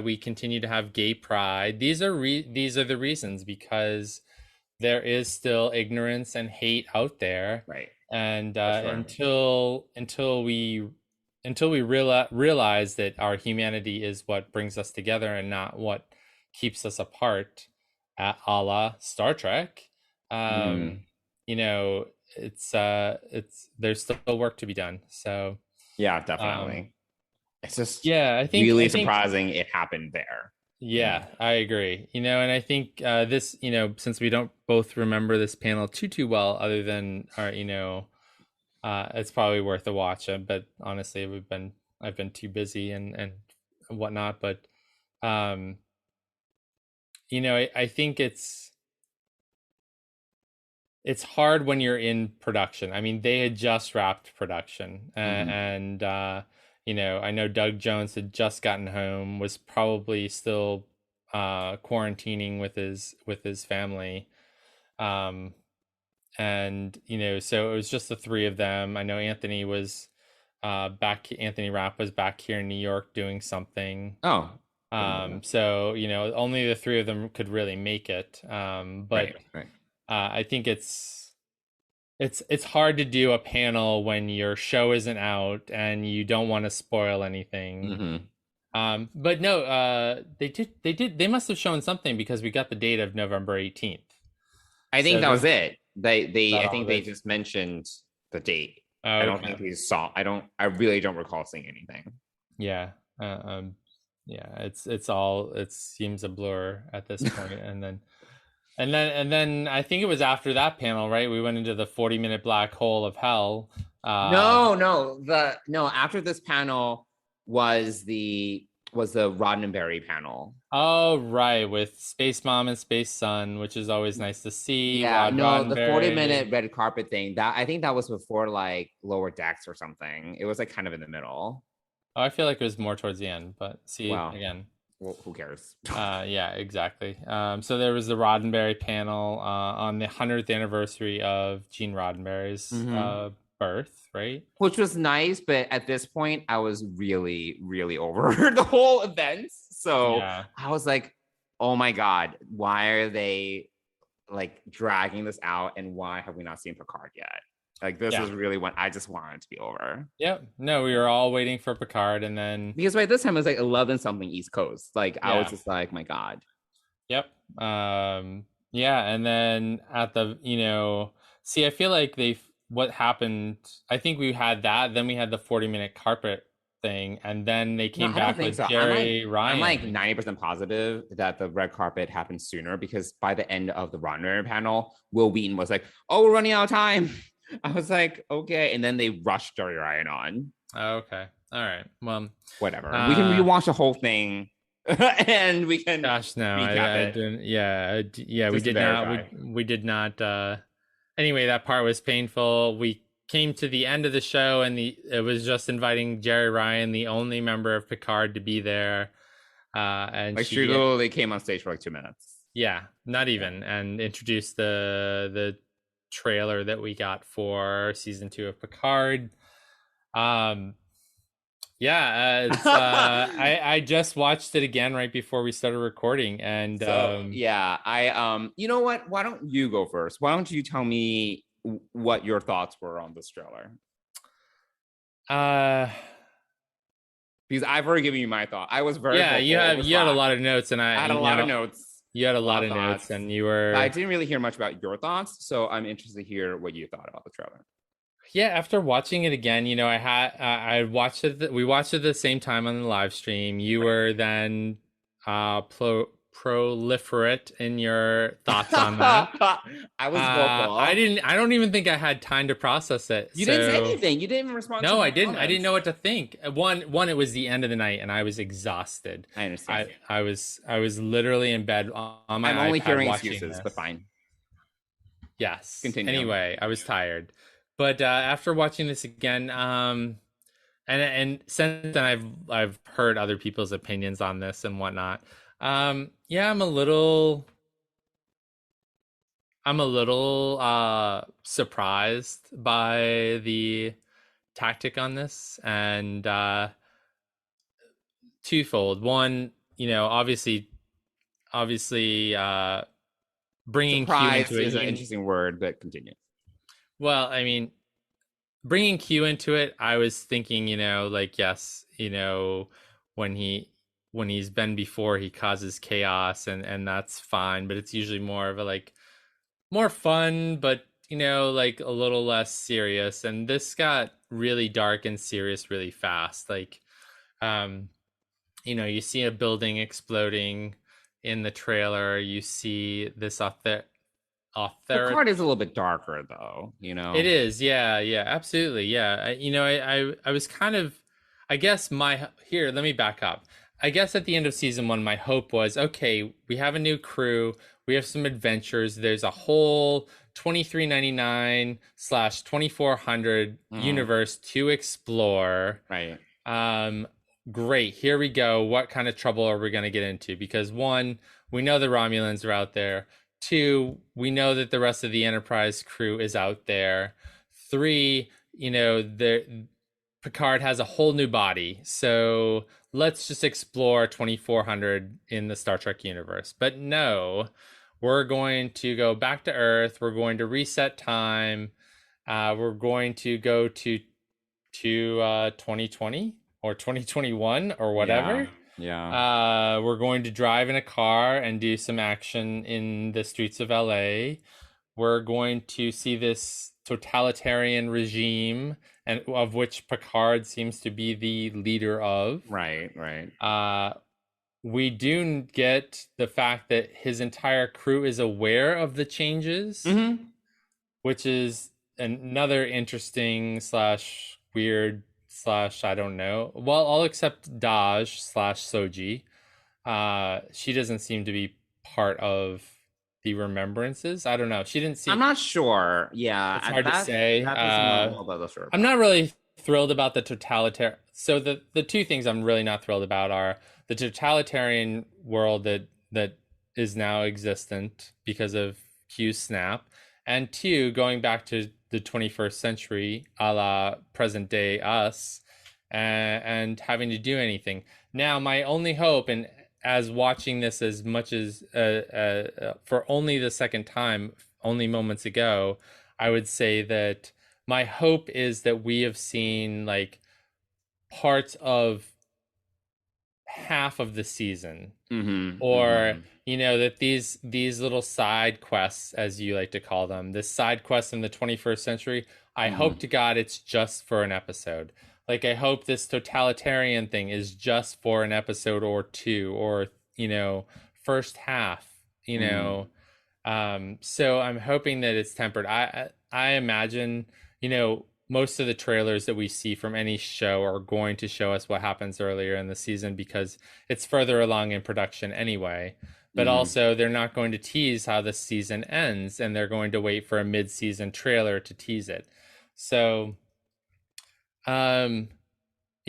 we continue to have gay pride. These are the reasons, because there is still ignorance and hate out there, right? And sure. until we realize that our humanity is what brings us together and not what keeps us apart, a la Star Trek, you know, it's there's still work to be done. So yeah, definitely. It's just I think really surprising it happened there. Yeah, I agree. You know, and I think this, you know, since we don't both remember this panel too well, other than our, you know, it's probably worth a watch. But honestly, I've been too busy and whatnot. But you know, I think it's hard when you're in production. I mean, they had just wrapped production, and you know, I know Doug Jones had just gotten home, was probably still quarantining with his family, and you know, so it was just the three of them. I know Anthony was Anthony Rapp was back here in New York doing something. So you know, only the three of them could really make it. But right. I think it's hard to do a panel when your show isn't out and you don't want to spoil anything. But no, they must have shown something, because we got the date of November 18th. I think that was it. I think they just mentioned the date. I don't think we saw. I really don't recall seeing anything. Yeah. It seems a blur at this point. And then I think it was after that panel, right? We went into the 40-minute black hole of hell. No. After this panel was the Roddenberry panel. Oh, right, with Space Mom and Space Son, which is always nice to see. Yeah, no, the 40-minute red carpet thing. That I think that was before like Lower Decks or something. It was like kind of in the middle. Oh, I feel like it was more towards the end, but again. Well, who cares? Yeah, exactly. So there was the Roddenberry panel on the 100th anniversary of Gene Roddenberry's birth, right? Which was nice, but at this point, I was really, really over the whole event. So I was like, oh my God, why are they like dragging this out? And why have we not seen Picard yet? Like, this is really when I just wanted it to be over. Yep. No, we were all waiting for Picard, and then because by this time it was like 11 something East Coast. Like, I was just like, my God. Yep. Yeah, and then at the, you know, see, I feel like what happened, I think we had that, then we had the 40-minute carpet thing, and then they came back with Jerry Ryan. I'm like 90% positive that the red carpet happened sooner, because by the end of the Roddenberry panel, Will Wheaton was like, oh, we're running out of time. I was like, okay. And then they rushed Jerry Ryan on. Okay. All right. Well, whatever. We can rewatch the whole thing and we can. Gosh, no. I didn't. Yeah. We did not. We did not. Anyway, that part was painful. We came to the end of the show, and it was just inviting Jerry Ryan, the only member of Picard, to be there. And like, she literally came on stage for like 2 minutes. Yeah, not even, and introduced the trailer that we got for season 2 of Picard. I just watched it again right before we started recording, and you know what, why don't you go first? Why don't you tell me what your thoughts were on this trailer? Because I've already given you my thought. I was very you had a lot of notes, and I had a lot of notes. You had a lot of notes, and you were. I didn't really hear much about your thoughts, so I'm interested to hear what you thought about the trailer. Yeah, after watching it again, you know, I watched it. We watched it at the same time on the live stream. You were then proliferate in your thoughts on that. I was vocal. I don't even think I had time to process it. You didn't say anything. You didn't even respond. No, I didn't. Comments. I didn't know what to think. One, it was the end of the night, and I was exhausted. I understand. I was literally in bed on my iPad. I'm only hearing excuses, this. But fine. Yes. Continue. Anyway, I was tired, but after watching this again, and since then I've heard other people's opinions on this and whatnot. I'm a little I'm a little surprised by the tactic on this, and twofold. One, obviously bringing Q Surprise into it is an interesting word, but continue. Well, I mean, bringing Q into it, I was thinking, yes, when he's been before, he causes chaos, and that's fine, but it's usually more of a more fun, but like a little less serious. And this got really dark and serious really fast. You see a building exploding in the trailer. You see this The card is a little bit darker, though. It is, yeah, absolutely, yeah. I was kind of, I guess let me back up. I guess at the end of season 1, my hope was, okay, we have a new crew, we have some adventures. There's a whole 2399/2400 universe to explore. Right. Great. Here we go. What kind of trouble are we going to get into? Because 1, we know the Romulans are out there. 2, we know that the rest of the Enterprise crew is out there. 3, Picard has a whole new body. So let's just explore 2400 in the Star Trek universe. But no, we're going to go back to Earth. We're going to reset time. We're going to go to 2020 or 2021 or whatever. Yeah. We're going to drive in a car and do some action in the streets of LA. We're going to see this totalitarian regime, and of which Picard seems to be the leader of. Right. We do get the fact that his entire crew is aware of the changes, which is another interesting / weird / I don't know. Well, all except Daj / Soji. She doesn't seem to be part of the remembrances. I don't know. She didn't seem. I'm not sure. Yeah, it's hard to say. I'm not really thrilled about the totalitarian. So the two things I'm really not thrilled about are the totalitarian world that is now existent because of Q's snap, and 2, going back to the 21st century, a la present day us, and having to do anything. Now, my only hope, and as watching this as much as for only the second time, only moments ago, I would say that my hope is that we have seen parts of half of the season, or that these little side quests, as you like to call them, this side quest in the 21st century, I hope to God it's just for an episode. I hope this totalitarian thing is just for an episode or 2, or first half, so I'm hoping that it's tempered. I imagine most of the trailers that we see from any show are going to show us what happens earlier in the season because it's further along in production anyway. But also, they're not going to tease how the season ends, and they're going to wait for a mid-season trailer to tease it. So, I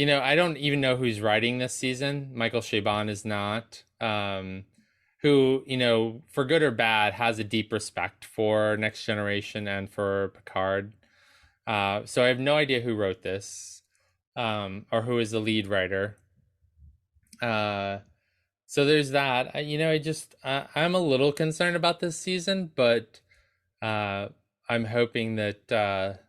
don't even know who's writing this season. Michael Chabon is not. Who, for good or bad, has a deep respect for Next Generation and for Picard. So I have no idea who wrote this, or who is the lead writer. So there's that. I'm a little concerned about this season, but I'm hoping that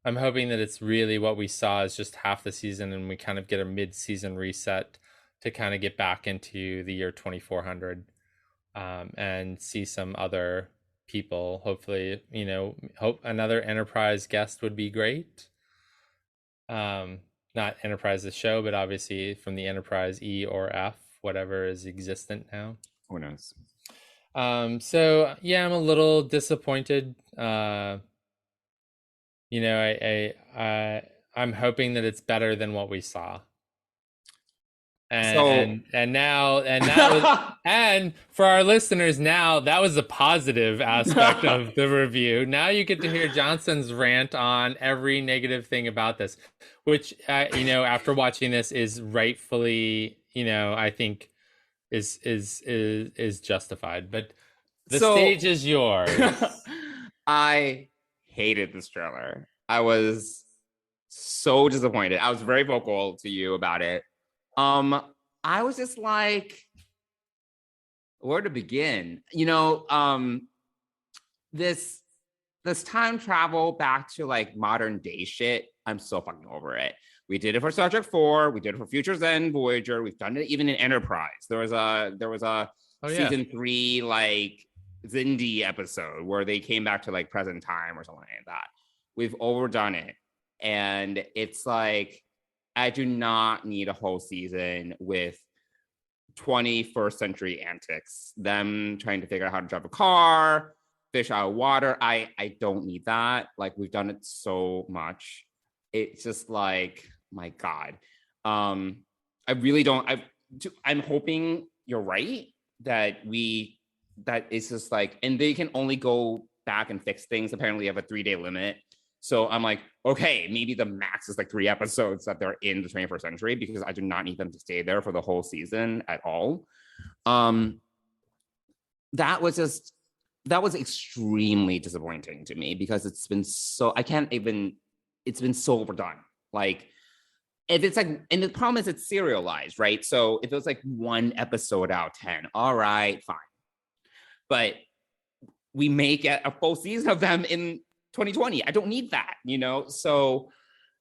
it's really what we saw is just half the season, and we kind of get a mid-season reset to kind of get back into the year 2400, and see some other people. Hopefully, hope another Enterprise guest would be great. Not Enterprise the show, but obviously from the Enterprise E or F, whatever is existent now. Who knows? So yeah, I'm a little disappointed. I'm hoping that it's better than what we saw. And for our listeners, now that was a positive aspect of the review. Now you get to hear Johnson's rant on every negative thing about this, which after watching this is rightfully, I think is justified. But The stage is yours. I hated this trailer. I was so disappointed. I was very vocal to you about it. I was just like, where to begin? This time travel back to like modern day shit, I'm so fucking over it. We did it for Star Trek 4, we did it for Future's End, Voyager, we've done it even in Enterprise. There was a season 3 like Zindi episode where they came back to like present time or something like that. We've overdone it. And it's like, I do not need a whole season with 21st century antics, them trying to figure out how to drive a car, fish out of water. I don't need that. Like, we've done it so much. It's just like, my God. I really don't. I'm hoping you're right that it's just like, and they can only go back and fix things. Apparently, you have a 3-day limit. So I'm like, okay, maybe the max is like 3 episodes that they're in the 21st century, because I do not need them to stay there for the whole season at all. That was extremely disappointing to me, because it's been so overdone. Like, if it's like, and the problem is it's serialized, right? So if it was like 1 episode out of 10, all right, fine. But we make a full season of them in 2020. I don't need that, So,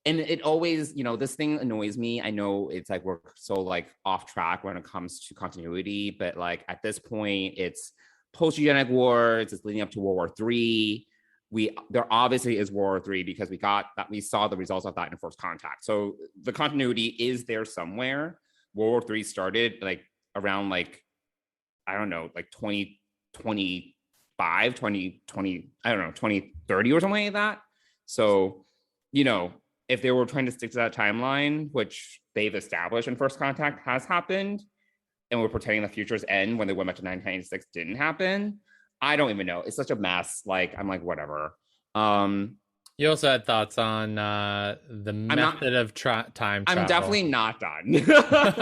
and it always, this thing annoys me. I know it's like we're so like off track when it comes to continuity, but like at this point, it's post-eugenic wars. It's leading up to World War III. There obviously is World War III because we saw the results of that in First Contact. So the continuity is there somewhere. World War III started like around like, I don't know, like 2020. 2020, I don't know, 2030 or something like that. So, if they were trying to stick to that timeline, which they've established in First Contact has happened, and we're pretending the Future's End when they went back to 1996 didn't happen, I don't even know. It's such a mess. Like, I'm like, whatever. You also had thoughts on the method of time travel. I'm definitely not done.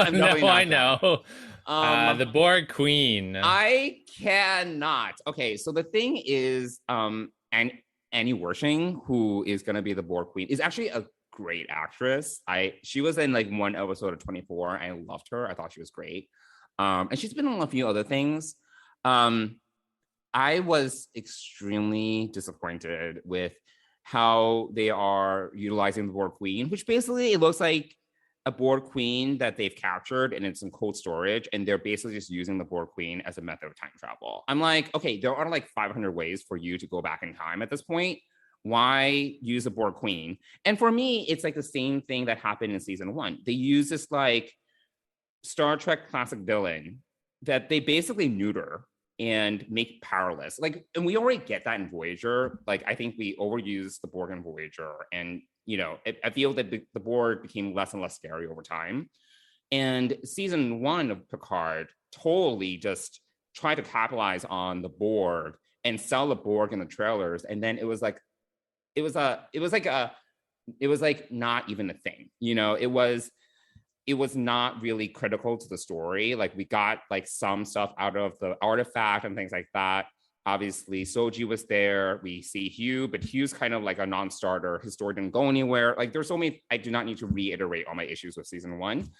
I know. The Borg Queen. I cannot. Okay, so the thing is, Annie Wersching, who is going to be the Borg Queen, is actually a great actress. She was in like 1 episode of 24. I loved her. I thought she was great. And she's been on a few other things. I was extremely disappointed with how they are utilizing the Borg Queen, which basically it looks like a Borg Queen that they've captured and it's in cold storage, and they're basically just using the Borg Queen as a method of time travel. I'm like, okay, there are like 500 ways for you to go back in time at this point. Why use a Borg Queen? And for me, it's like the same thing that happened in season 1. They use this like Star Trek classic villain that they basically neuter and make powerless. Like, and we already get that in Voyager. Like, I think we overuse the Borg in Voyager, and I feel that the Borg became less and less scary over time. And season 1 of Picard totally just tried to capitalize on the Borg and sell the Borg in the trailers. And then it was like not even a thing. It was not really critical to the story. Like, we got like some stuff out of the artifact and things like that. Obviously, Soji was there. We see Hugh, but Hugh's kind of like a non-starter. His story didn't go anywhere. Like, there's so many, I do not need to reiterate all my issues with season 1.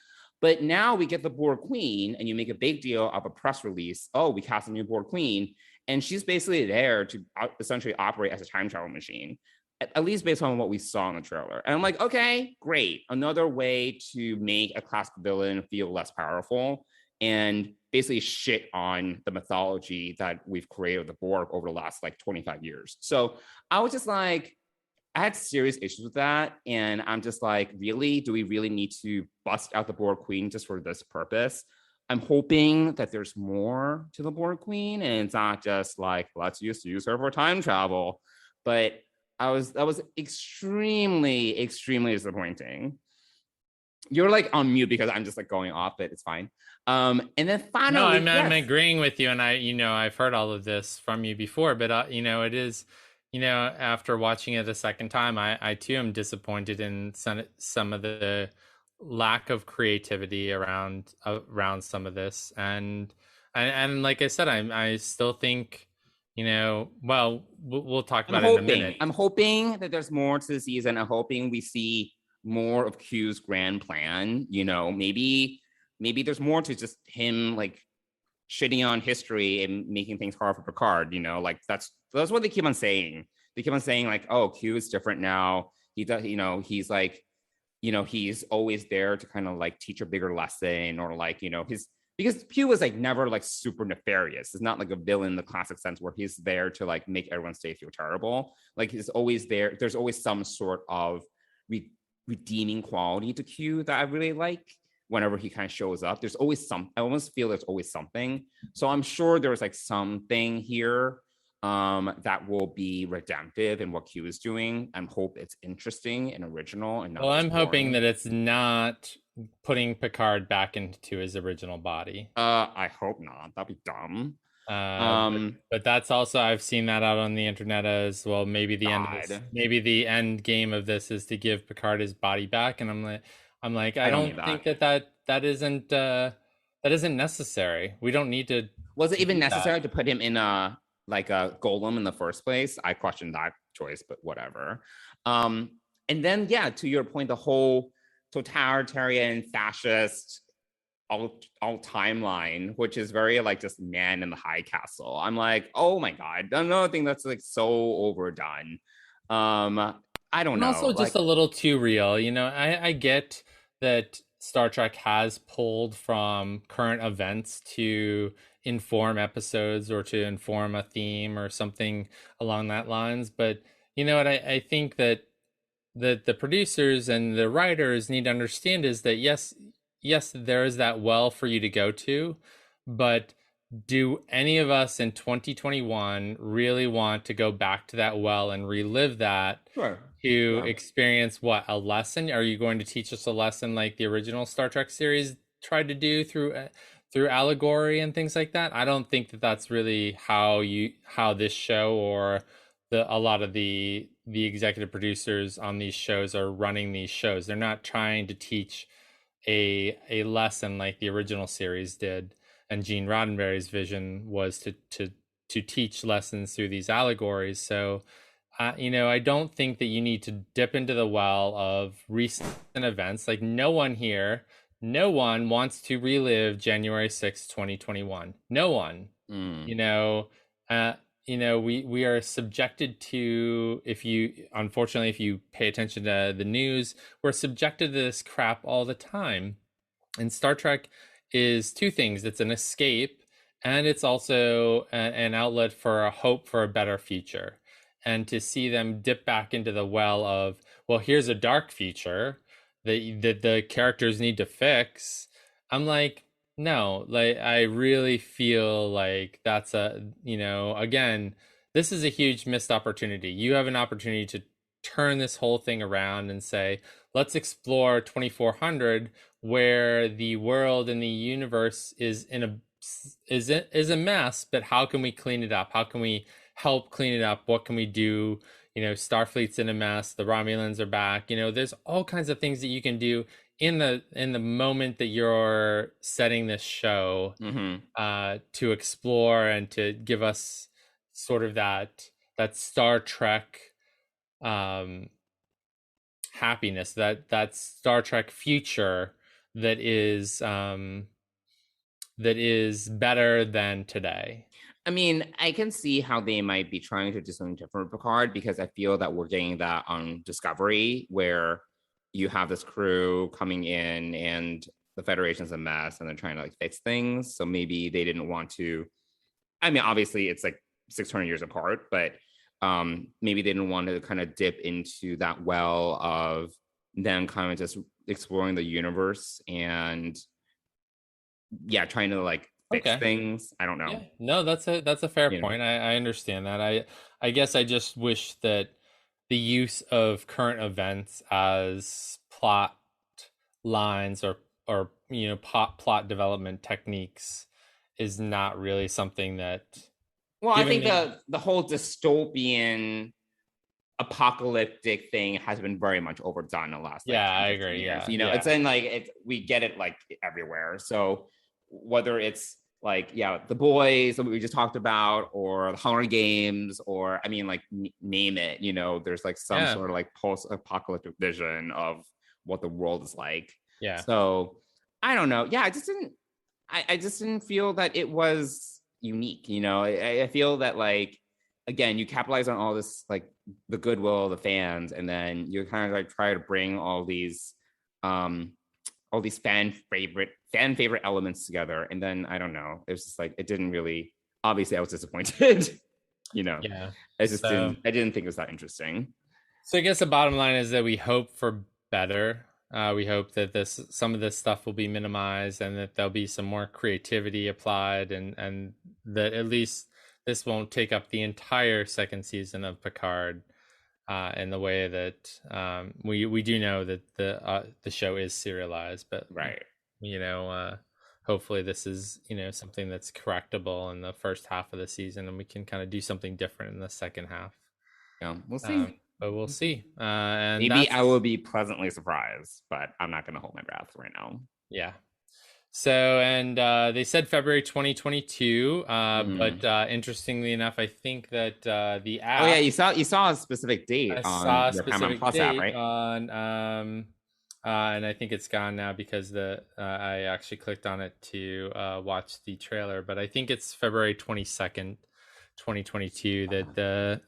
But now we get the Borg Queen, and you make a big deal of a press release. Oh, we cast a new Borg Queen. And she's basically there to essentially operate as a time travel machine, at least based on what we saw in the trailer. And I'm like, okay, great. Another way to make a classic villain feel less powerful and basically shit on the mythology that we've created with the Borg over the last like 25 years. So I was just like, I had serious issues with that. And I'm just like, really? Do we really need to bust out the Borg Queen just for this purpose? I'm hoping that there's more to the Borg Queen, and it's not just like, let's use her for time travel. But that was extremely, extremely disappointing. You're like on mute because I'm just like going off, but it's fine. And then finally, no, I'm agreeing with you, and I've heard all of this from you before, but it is, after watching it a second time, I too am disappointed in some of the lack of creativity around some of this, and like I said, I still think well, we'll talk about it in a minute. I'm hoping that there's more to the season. I'm hoping we see more of Q's grand plan. Maybe there's more to just him like shitting on history and making things hard for Picard. That's what they keep on saying. They keep on saying like, oh, Q is different now. He does, he's like, he's always there to kind of like teach a bigger lesson, or like, because Q was like never like super nefarious. It's not like a villain in the classic sense where he's there to like make everyone stay feel terrible. Like he's always there. There's always some sort of redeeming quality to Q that I really like. Whenever he kind of shows up, there's always I almost feel there's always something. So I'm sure there's like something here that will be redemptive in what Q is doing, and hope it's interesting and original. And not I'm hoping that it's not putting Picard back into his original body. I hope not. That'd be dumb. But that's also, I've seen that out on the internet as well. Maybe the end game of this is to give Picard his body back, and I'm like, I don't think that isn't necessary. We don't need to. Was it even necessary to put him in a golem in the first place? I question that choice, but whatever. And then, yeah, to your point, the whole totalitarian fascist alt timeline, which is very like just man in the high castle. I'm like, oh my God, another thing that's like so overdone. I don't know. Also just a little too real. I get that Star Trek has pulled from current events to inform episodes or to inform a theme or something along that lines. But you know what? I think that the producers and the writers need to understand is that yes, there is that well for you to go to, but do any of us in 2021 really want to go back to that well and relive that? Sure. To experience what, a lesson? Are you going to teach us a lesson like the original Star Trek series tried to do through allegory and things like that? I don't think that that's really how this show or a lot of the executive producers on these shows are running these shows. They're not trying to teach a lesson like the original series did, and Gene Roddenberry's vision was to teach lessons through these allegories. So I don't think that you need to dip into the well of recent events. Like no one wants to relive January 6th, 2021. No one. We are subjected to, if you pay attention to the news, we're subjected to this crap all the time. And Star Trek is two things. It's an escape, and it's also an outlet for a hope for a better future. And to see them dip back into the well of, well, here's a dark future that the characters need to fix. I'm like, no, like I really feel like that's again, this is a huge missed opportunity. You have an opportunity to turn this whole thing around and say, let's explore 2400, where the world and the universe is a mess, but how can we clean it up? How can we help clean it up? What can we do? Starfleet's in a mess. The Romulans are back. There's all kinds of things that you can do in the moment that you're setting this show to explore and to give us sort of that Star Trek happiness, that Star Trek future that is better than today. I mean, I can see how they might be trying to do something different with Picard, because I feel that we're getting that on Discovery, where you have this crew coming in and the Federation's a mess and they're trying to like fix things. So maybe they didn't want to, I mean, obviously it's like 600 years apart, but maybe they didn't want to kind of dip into that well of them kind of just exploring the universe and trying to like fix things. I don't know. Yeah. No, that's a fair point. I understand that. I guess I just wish that the use of current events as plot lines or plot development techniques is not really something that. Well, I think the whole dystopian apocalyptic thing has been very much overdone in the last. I agree. Years. It's in like we get it like everywhere. So whether it's like, yeah, The Boys that we just talked about, or The Hunger Games, or I mean, like, name it, you know, there's like some sort of like post-apocalyptic vision of what the world is like. Yeah. So I don't know. Yeah, I just didn't feel that it was unique, you know. I feel that, like, again, you capitalize on all this, like, the goodwill of the fans, and then you kind of like try to bring all these fan favorite elements together, and then I don't know, it was just like, it didn't really, obviously I was disappointed. You know. Yeah. I didn't think it was that interesting. So I guess the bottom line is that we hope for better. We hope that some of this stuff will be minimized, and that there'll be some more creativity applied, and that at least this won't take up the entire second season of Picard, in the way that we do know that the show is serialized, but right, you know, hopefully this is, you know, something that's correctable in the first half of the season, and we can kind of do something different in the second half. Yeah, we'll see. But we'll see. And maybe I will be pleasantly surprised, but I'm not going to hold my breath right now. Yeah. So, and they said February 2022, but interestingly enough, I think that the app. Oh yeah, you saw a specific date on your Paramount Plus app, right? On and I think it's gone now because I actually clicked on it to watch the trailer, but I think it's February 22nd, 2022 that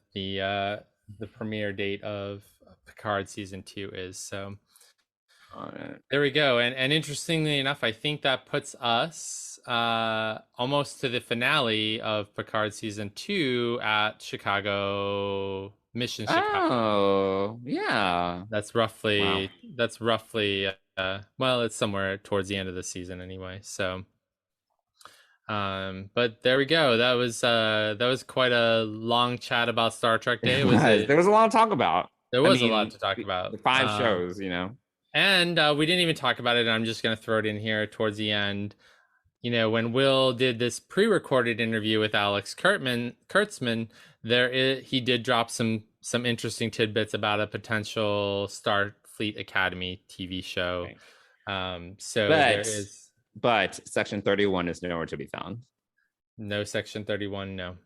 the premiere date of Picard season 2 is. So there we go. And interestingly enough, I think that puts us almost to the finale of Picard season 2 at Mission Chicago. Oh, yeah. That's roughly well, it's somewhere towards the end of the season anyway. So but there we go. That was quite a long chat about Star Trek Day. There was a lot to talk about. There was a lot to talk about. 5 shows, you know. And we didn't even talk about it, and I'm just going to throw it in here towards the end. You know, when Will did this pre-recorded interview with Alex Kurtzman, he did drop some interesting tidbits about a potential Starfleet Academy TV show. Right. But Section 31 is nowhere to be found. No Section 31, no.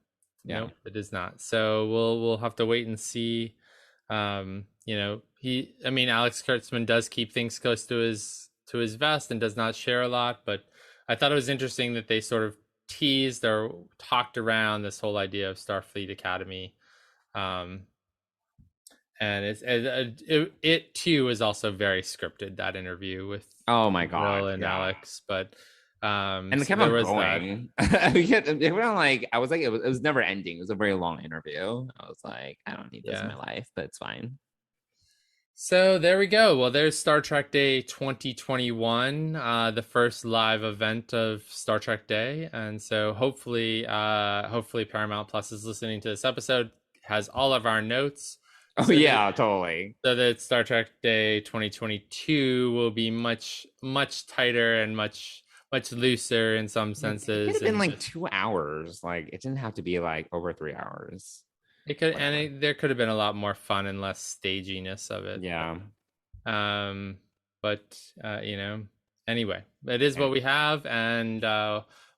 Yeah. Nope, it is not. So we'll have to wait and see. You know, Alex Kurtzman does keep things close to his vest and does not share a lot, but I thought it was interesting that they sort of teased or talked around this whole idea of Starfleet Academy. And it too is also very scripted, that interview with oh my god Will and Alex, but and it kept on going. It was never ending. It was a very long interview. I was like, I don't need this in my life, but it's fine. So there we go. Well, there's Star Trek Day 2021, the first live event of Star Trek Day, and so hopefully Paramount Plus is listening to this episode, has all of our notes. Oh, yeah, totally. So that Star Trek Day 2022 will be much, much tighter and much looser in some senses. It could have been like 2 hours. Like, it didn't have to be like over 3 hours. It could, and there could have been a lot more fun and less staginess of it. Yeah. But you know, anyway, it is what we have, and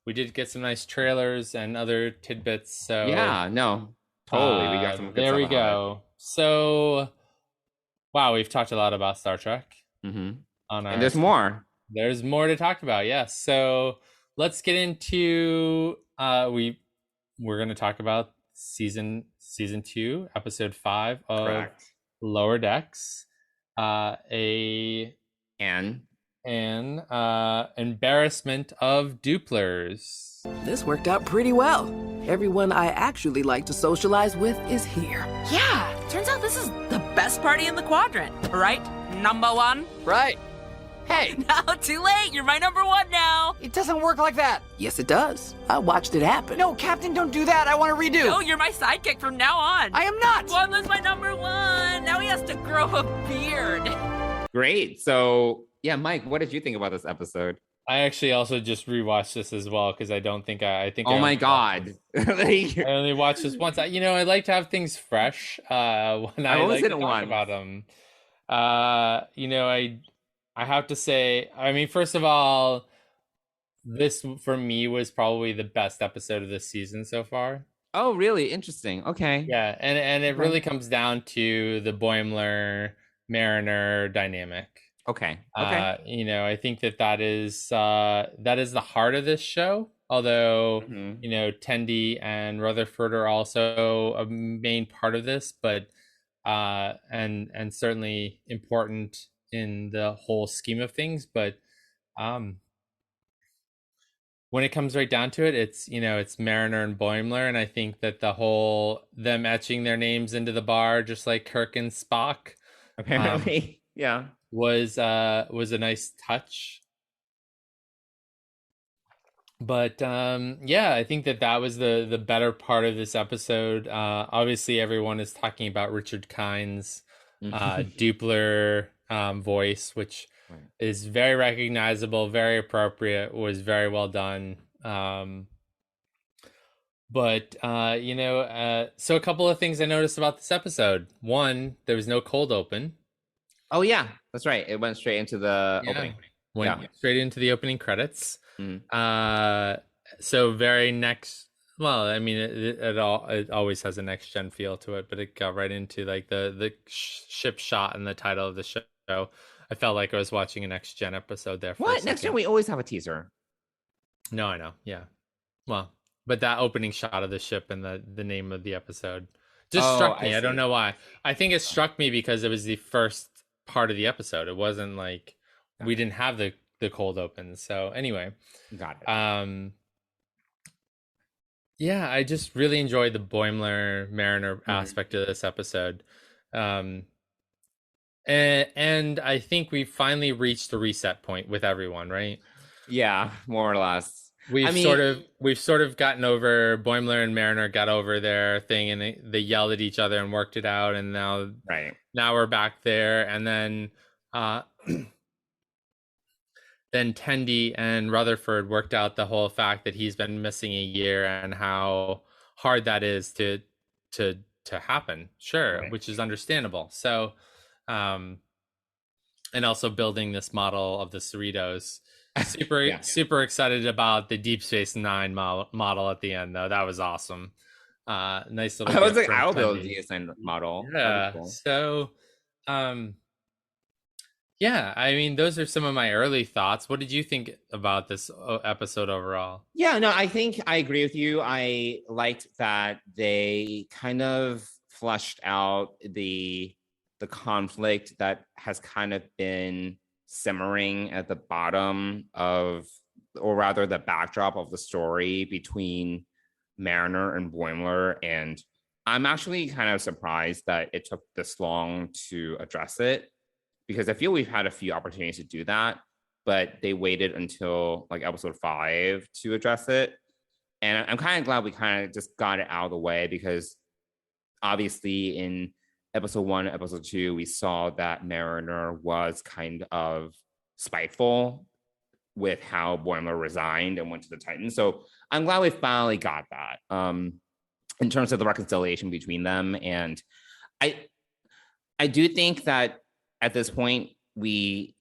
we did get some nice trailers and other tidbits. So yeah, no, totally, we got some. Good there stuff we go. So, wow, we've talked a lot about Star Trek. Mm-hmm. And there's more. There's more to talk about. Yes. So let's get into we're going to talk about season 2, episode 5 of Lower Decks. Embarrassment of Dooplers. This worked out pretty well. Everyone I actually like to socialize with is here. Yeah, turns out this is the best party in the quadrant, right? Number 1? Right. Hey! No, too late. You're my number 1 now. It doesn't work like that. Yes, it does. I watched it happen. No, Captain, don't do that. I want to redo. No, you're my sidekick from now on. I am not. Boimler's my number 1. Now he has to grow a beard. Great. So, yeah, Mike, what did you think about this episode? I actually also just rewatched this as well because I think. Oh my god! I only watched this once. I like to have things fresh when I like to talk about them. I have to say, I mean, first of all, this for me was probably the best episode of this season so far. Oh, really? Interesting. Okay. Yeah, and it really comes down to the Boimler-Mariner dynamic. Okay. I think that is the heart of this show. Although Tendi and Rutherford are also a main part of this, but and certainly important in the whole scheme of things. But when it comes right down to it, it's Mariner and Boimler, and I think that the whole them etching their names into the bar, just like Kirk and Spock, apparently, was a nice touch. But I think that was the better part of this episode. Obviously, everyone is talking about Richard Kind's Doopler voice, which is very recognizable, very appropriate, was very well done. So a couple of things I noticed about this episode. One, there was no cold open. Oh yeah, that's right. It went straight into the opening. Went straight into the opening credits. So very next. Well, I mean, it always has a next gen feel to it, but it got right into like the ship shot and the title of the show. I felt like I was watching a next gen episode there. What? Next gen? We always have a teaser. No, I know. Yeah. Well, but that opening shot of the ship and the name of the episode just struck me. I don't know why. I think it struck me because it was the first part of the episode. It wasn't like we didn't have the cold open. So anyway, got it. I just really enjoyed the Boimler-Mariner aspect of this episode. And I think we finally reached the reset point with everyone, right? Yeah, more or less. We've sort of gotten over Boimler and Mariner got over their thing, and they yelled at each other and worked it out, and now we're back there, and then then Tendi and Rutherford worked out the whole fact that he's been missing a year and how hard that is to happen. Sure, which is understandable. So. And also building this model of the Cerritos. Super excited about the Deep Space Nine model at the end, though. That was awesome. Nice little. I was like, I'll build a DS9 model. Yeah. Cool. So, I mean, those are some of my early thoughts. What did you think about this episode overall? Yeah, no, I think I agree with you. I liked that they kind of fleshed out the conflict that has kind of been simmering at the bottom of, or rather the backdrop of the story between Mariner and Boimler. And I'm actually kind of surprised that it took this long to address it, because I feel we've had a few opportunities to do that, but they waited until like episode 5 to address it. And I'm kind of glad we kind of just got it out of the way, because obviously in episode 1, episode 2, we saw that Mariner was kind of spiteful with how Boimler resigned and went to the Titans. So I'm glad we finally got that in terms of the reconciliation between them. And I do think that at this point, we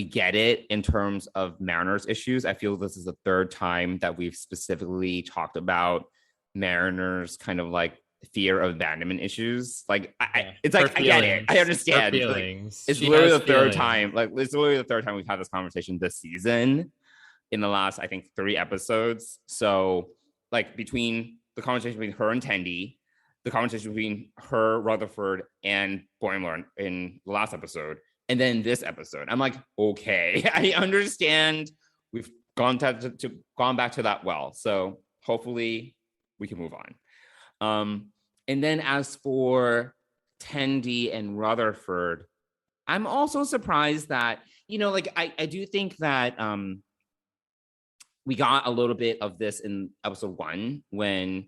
get it in terms of Mariner's issues. I feel this is the third time that we've specifically talked about Mariner's kind of like fear of abandonment issues. Like it's like I get it, I understand. Like, it's literally the third time. Like it's literally the third time we've had this conversation this season in the last, I think, 3 episodes. So like between the conversation between her and Tendi, the conversation between her, Rutherford, and Boimler in the last episode, and then this episode, I'm like, okay, I understand. We've gone back to that well. So hopefully we can move on. And then as for Tendi and Rutherford, I'm also surprised that, like I do think that we got a little bit of this in episode 1 when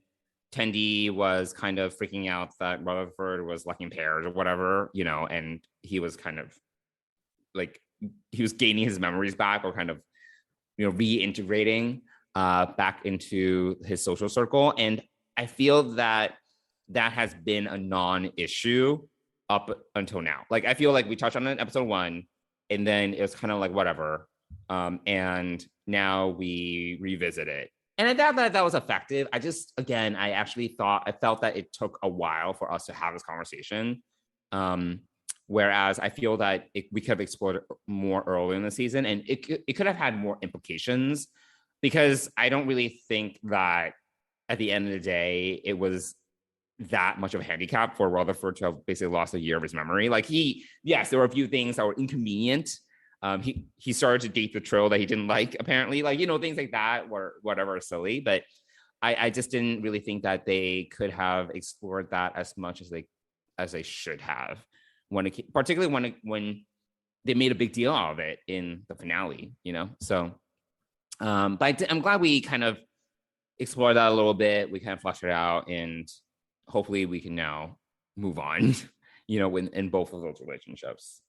Tendi was kind of freaking out that Rutherford was liking pears or whatever, and he was kind of like, he was gaining his memories back, or kind of, reintegrating back into his social circle. And I feel that has been a non-issue up until now. Like, I feel like we touched on it in episode 1, and then it was kind of like, whatever. And now we revisit it. And I thought that was effective. I felt that it took a while for us to have this conversation. Whereas I feel that we could have explored it more early in the season, and it could have had more implications, because I don't really think that at the end of the day, it was that much of a handicap for Rutherford to have basically lost a year of his memory. Like yes, there were a few things that were inconvenient. He started to date the troll that he didn't like, apparently, like, things like that were whatever silly, but I just didn't really think that they could have explored that as much as they should have, particularly when they made a big deal out of it in the finale, so but I'm glad we kind of explored that a little bit. We kind of fleshed it out, and hopefully we can now move on, in both of those relationships.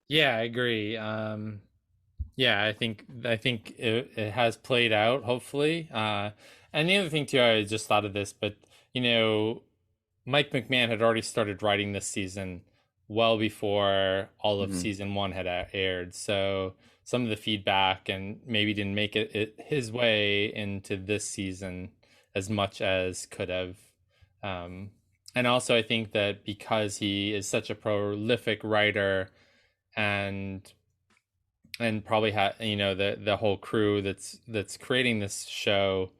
Yeah, I agree. Yeah, I think it has played out, hopefully. And the other thing too, I just thought of this, but Mike McMahon had already started writing this season well before all of season 1 had aired. So some of the feedback and maybe didn't make it his way into this season as much as could have. And also I think that because he is such a prolific writer, and probably the whole crew that's creating this show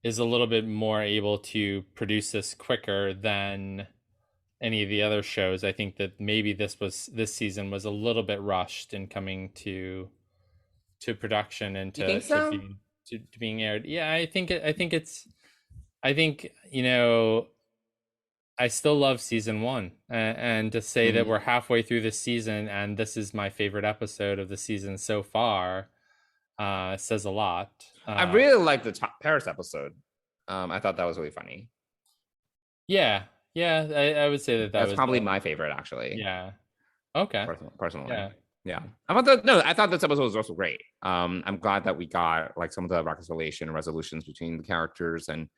is a little bit more able to produce this quicker than any of the other shows. I think that maybe this season was a little bit rushed in coming to production and to being aired. Yeah, I think I still love season 1, and to say that we're halfway through the season and this is my favorite episode of the season so far says a lot. I really like the Paris episode. I thought that was really funny. Yeah, I would say that's probably my favorite, actually. Yeah. Okay. Personally. Yeah. I thought this episode was also great. I'm glad that we got like some of the reconciliation and resolutions between the characters and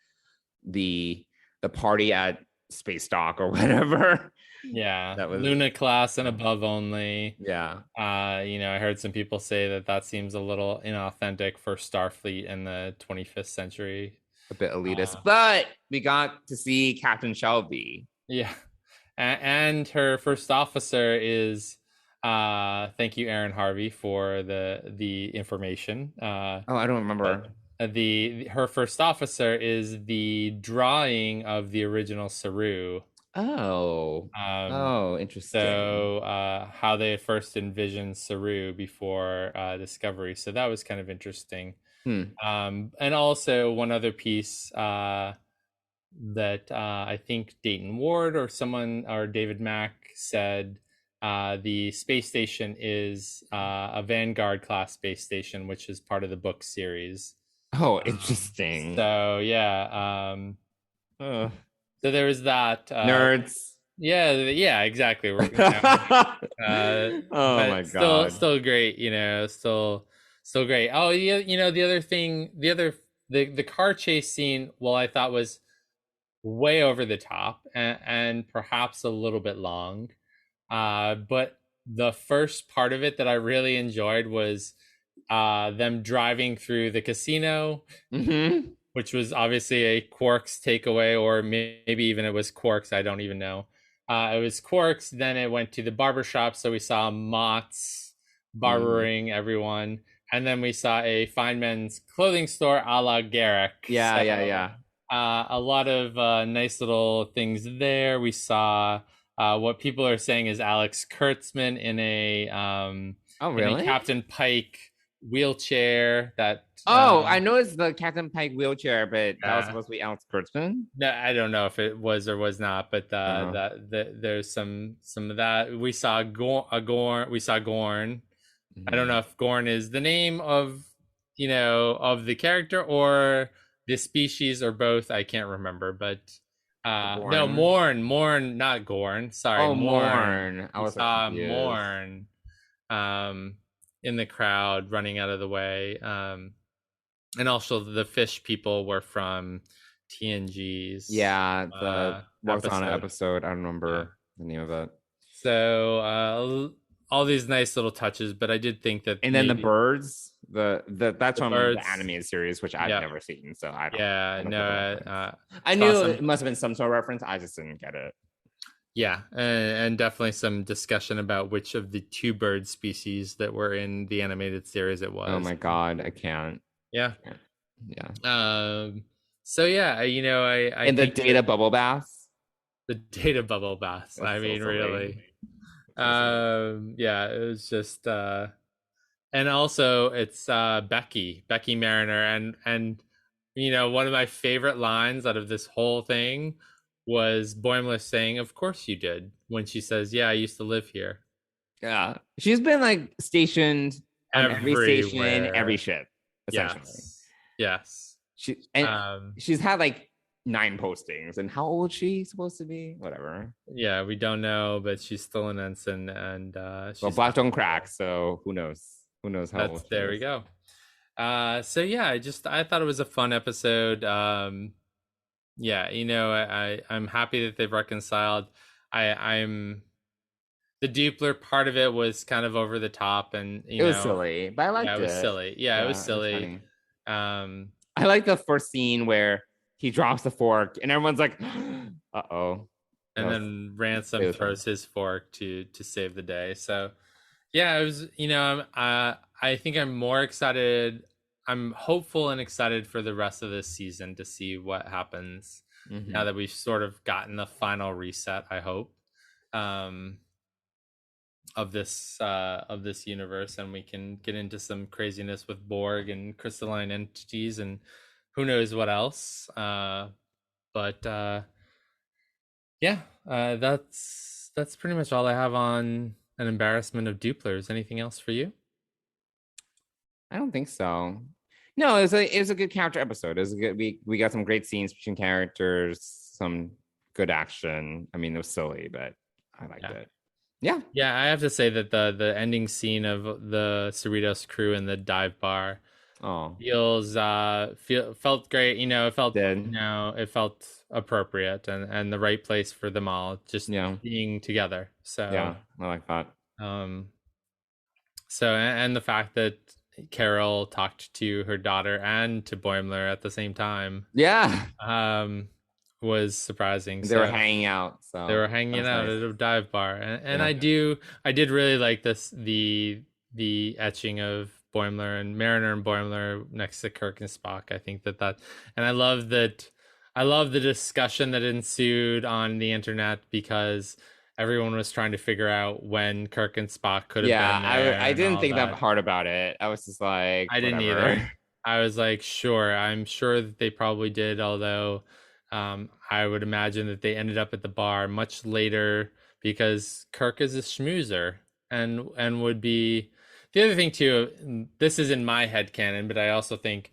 the party at Space Dock or whatever. Yeah, that was Luna class and above only. Yeah. I heard some people say that seems a little inauthentic for Starfleet in the 25th century. A bit elitist, but we got to see Captain Shelby. Yeah, and her first officer is. Thank you, Aaron Harvey, for the information. I don't remember. Her first officer is the drawing of the original Saru. Interesting. So how they first envisioned Saru before Discovery. So that was kind of interesting. And also one other piece that I think Dayton Ward or David Mack said, the space station is a Vanguard class space station, which is part of the book series. Oh, interesting. So yeah. So there was that. Nerds. Yeah, exactly. Oh my god. Still great. Still great. Oh yeah. The other thing, the car chase scene, well, I thought was way over the top and perhaps a little bit long. But the first part of it that I really enjoyed was them driving through the casino, which was obviously a Quark's takeaway, or maybe even it was Quark's. I don't even know. It was Quark's. Then it went to the barbershop, so we saw Mott's barbering everyone, and then we saw a fine men's clothing store a la Garrick. Yeah. A lot of nice little things there. We saw what people are saying is Alex Kurtzman in a in a Captain Pike wheelchair. I know it's the Captain Pike wheelchair, but that was supposed to be Alex Kurtzman. No, I don't know if it was or was not, but there's some of that. We saw Gorn. We saw Gorn. I don't know if Gorn is the name of of the character or the species or both. I can't remember, but no, Morn, not Gorn. Sorry, Morn. I was Morn in the crowd running out of the way. And also the fish people were from TNG's. Yeah, the Roxana episode. I don't remember the name of it. So all these nice little touches, but I did think that and then the birds, that's from birds, the animated series, which I've never seen, so I don't. I knew awesome. It must have been some sort of reference. I just didn't get it. Yeah, and definitely some discussion about which of the 2 bird species that were in the animated series it was. Oh my god, I can't. Yeah. So I and the data bubble baths. The data bubble baths. I mean, really. It was just and also it's Becky Mariner, and one of my favorite lines out of this whole thing was Boimler saying, "Of course you did," when she says, "Yeah, I used to live here." Yeah, she's been like stationed on every station, every ship, essentially. Yes. She's had like 9 postings, and how old is she supposed to be? Whatever. Yeah, we don't know, but she's still an ensign, and well, black don't crack, so who knows? Who knows how old? There we go. I thought it was a fun episode. I'm happy that they've reconciled. I'm the Doopler part of it was kind of over the top, and it was silly, but I liked it. It was silly. Yeah, it was silly. I like the first scene where he drops the fork and everyone's like, uh-oh. And then Ransom throws his fork to save the day. So yeah, it was, I think I'm more excited. I'm hopeful and excited for the rest of this season to see what happens now that we've sort of gotten the final reset, I hope, of this universe, and we can get into some craziness with Borg and crystalline entities and who knows what else. That's pretty much all I have on an embarrassment of Dooplers. Anything else for you? I don't think so. No, it was a good character episode. It was a good. We got some great scenes between characters, some good action. I mean, it was silly, but I liked it. Yeah. I have to say that the ending scene of the Cerritos crew in the dive bar felt great. It felt appropriate and the right place for them all, just being together. So yeah, I like that. And the fact that Carol talked to her daughter and to Boimler at the same time. Yeah. Was surprising. They were hanging out. So they were hanging out at a dive bar, and I did really like the etching of Boimler and Mariner and Boimler next to Kirk and Spock. I think that, and I love that. I love the discussion that ensued on the internet because everyone was trying to figure out when Kirk and Spock could have been there. I didn't think that hard about it. I was just like, I didn't either. I was like, sure, I'm sure that they probably did, although I would imagine that they ended up at the bar much later because Kirk is a schmoozer and would be. The other thing too, this is in my headcanon, but I also think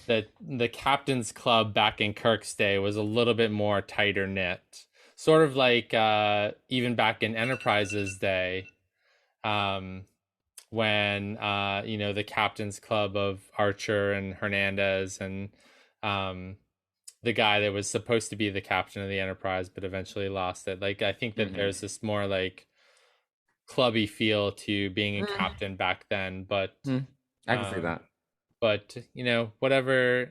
that the Captain's Club back in Kirk's day was a little bit more tighter knit. Sort of like even back in Enterprise's day, when the Captain's Club of Archer and Hernandez and the guy that was supposed to be the captain of the Enterprise but eventually lost it. Like I think that there's this more like clubby feel to being a captain back then, but I can see that. But whatever,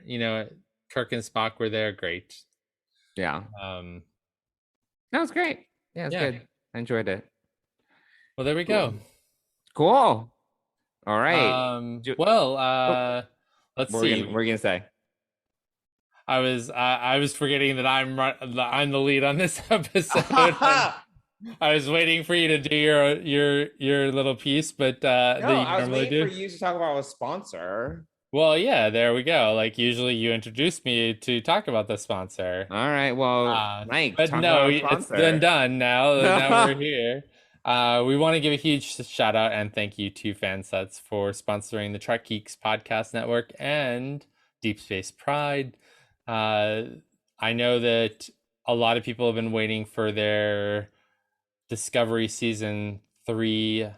Kirk and Spock were there, great. Yeah. That was great. Yeah, it's good. I enjoyed it. Well, there we go. Cool. All right. Let's see. What are you gonna say? I was forgetting that I'm the lead on this episode. I was waiting for you to do your little piece, but I was waiting for you to talk about a sponsor. Well, yeah, there we go. Like usually you introduce me to talk about the sponsor. All right. Well, Mike, but no, it's been done now. Now we're here. We want to give a huge shout out and thank you to Fansets for sponsoring the Trek Geeks Podcast Network and Deep Space Pride. I know that a lot of people have been waiting for their Discovery Season 3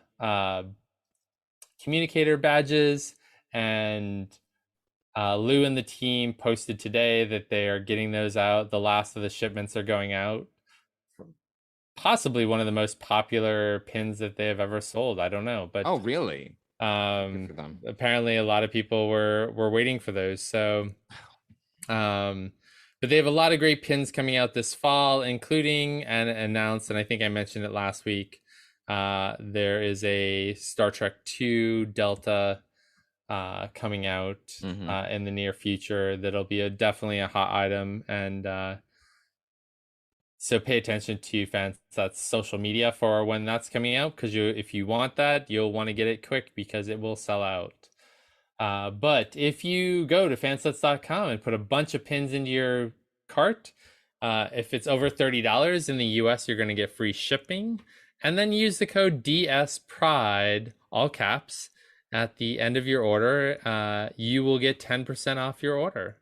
communicator badges, and Lou and the team posted today that they are getting those out. The last of the shipments are going out possibly one of the most popular pins that they have ever sold. I don't know, but oh, really? Good for them. Apparently a lot of people were waiting for those. So, but they have a lot of great pins coming out this fall, including and announced, and I think I mentioned it last week. There is a Star Trek II Delta coming out in the near future. That'll be definitely a hot item, and so pay attention to Fansets social media for when that's coming out, because if you want that, you'll want to get it quick because it will sell out. But if you go to fansets.com and put a bunch of pins into your cart, if it's over $30 in the US, you're going to get free shipping. And then use the code DSPRIDE, all caps, at the end of your order. You will get 10% off your order.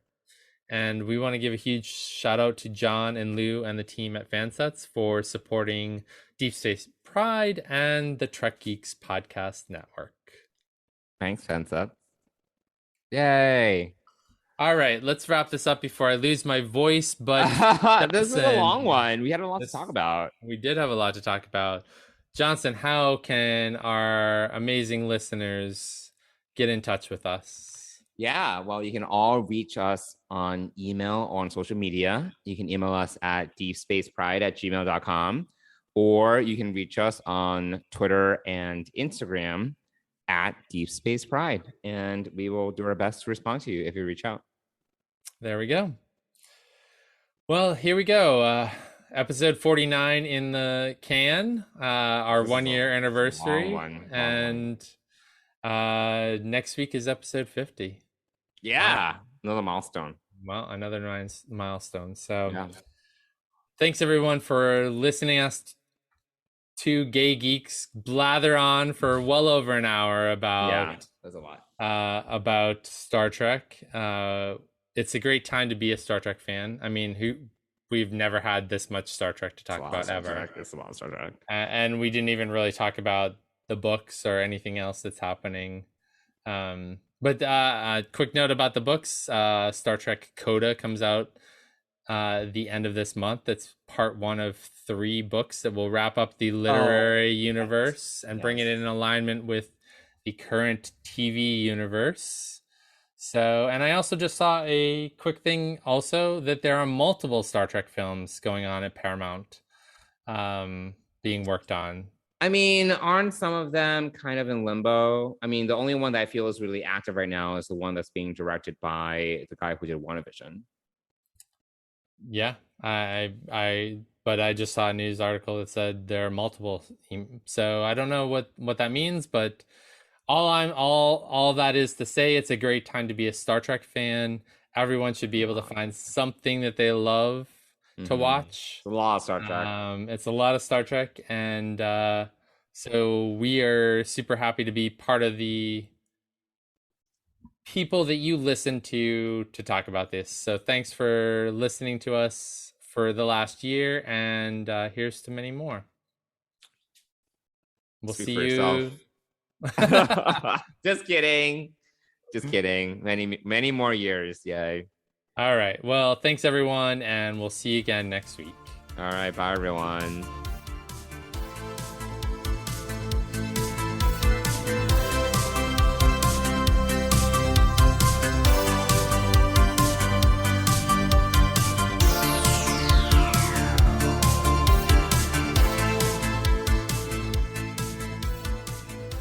And we want to give a huge shout out to John and Lou and the team at Fansets for supporting Deep Space Pride and the Trek Geeks Podcast Network. Thanks, Fansets. Yay. All right, let's wrap this up before I lose my voice. But this is a long one. We had a lot to talk about. We did have a lot to talk about. Johnson, how can our amazing listeners get in touch with us? Yeah, well, you can all reach us on email or on social media. You can email us at deepspacepride@gmail.com, or you can reach us on Twitter and Instagram at Deep Space Pride, and we will do our best to respond to you if you reach out. There we go. Well, here we go. Episode 49 in the can, our 1 year anniversary. And next week is episode 50. Yeah, another milestone. Well, another milestone. So thanks everyone for listening us two gay geeks blather on for well over an hour about that's a lot. About Star Trek. It's a great time to be a Star Trek fan. I mean, we've never had this much Star Trek to talk about ever. It's a lot of Star Trek. And we didn't even really talk about the books or anything else that's happening. But quick note about the books. Star Trek Coda comes out the end of this month. It's part 1 of 3 books that will wrap up the literary universe and bring it in alignment with the current TV universe. So, and I also just saw a quick thing also that there are multiple Star Trek films going on at Paramount being worked on. I mean, aren't some of them kind of in limbo? I mean, the only one that I feel is really active right now is the one that's being directed by the guy who did WandaVision. Yeah, but I just saw a news article that said there are multiple. So I don't know what that means, but all that is to say, it's a great time to be a Star Trek fan. Everyone should be able to find something that they love to watch. It's a lot of Star Trek. It's a lot of Star Trek, and so we are super happy to be part of the people that you listen to talk about this. So thanks for listening to us for the last year, and here's to many more. We'll see you. Just kidding. Many more years. Yay. All right. Well, thanks everyone, and we'll see you again next week. All right. Bye, everyone.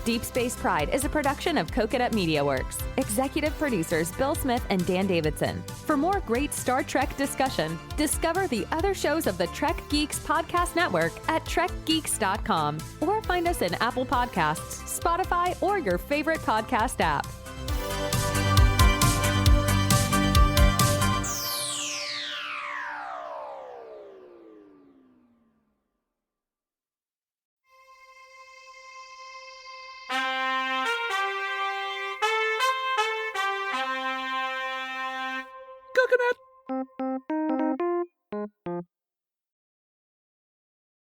Deep Space Pride is a production of Coconut Media Works. Executive producers Bill Smith and Dan Davidson. For more great Star Trek discussion, discover the other shows of the Trek Geeks Podcast Network at trekgeeks.com, or find us in Apple Podcasts, Spotify, or your favorite podcast app. Coconut.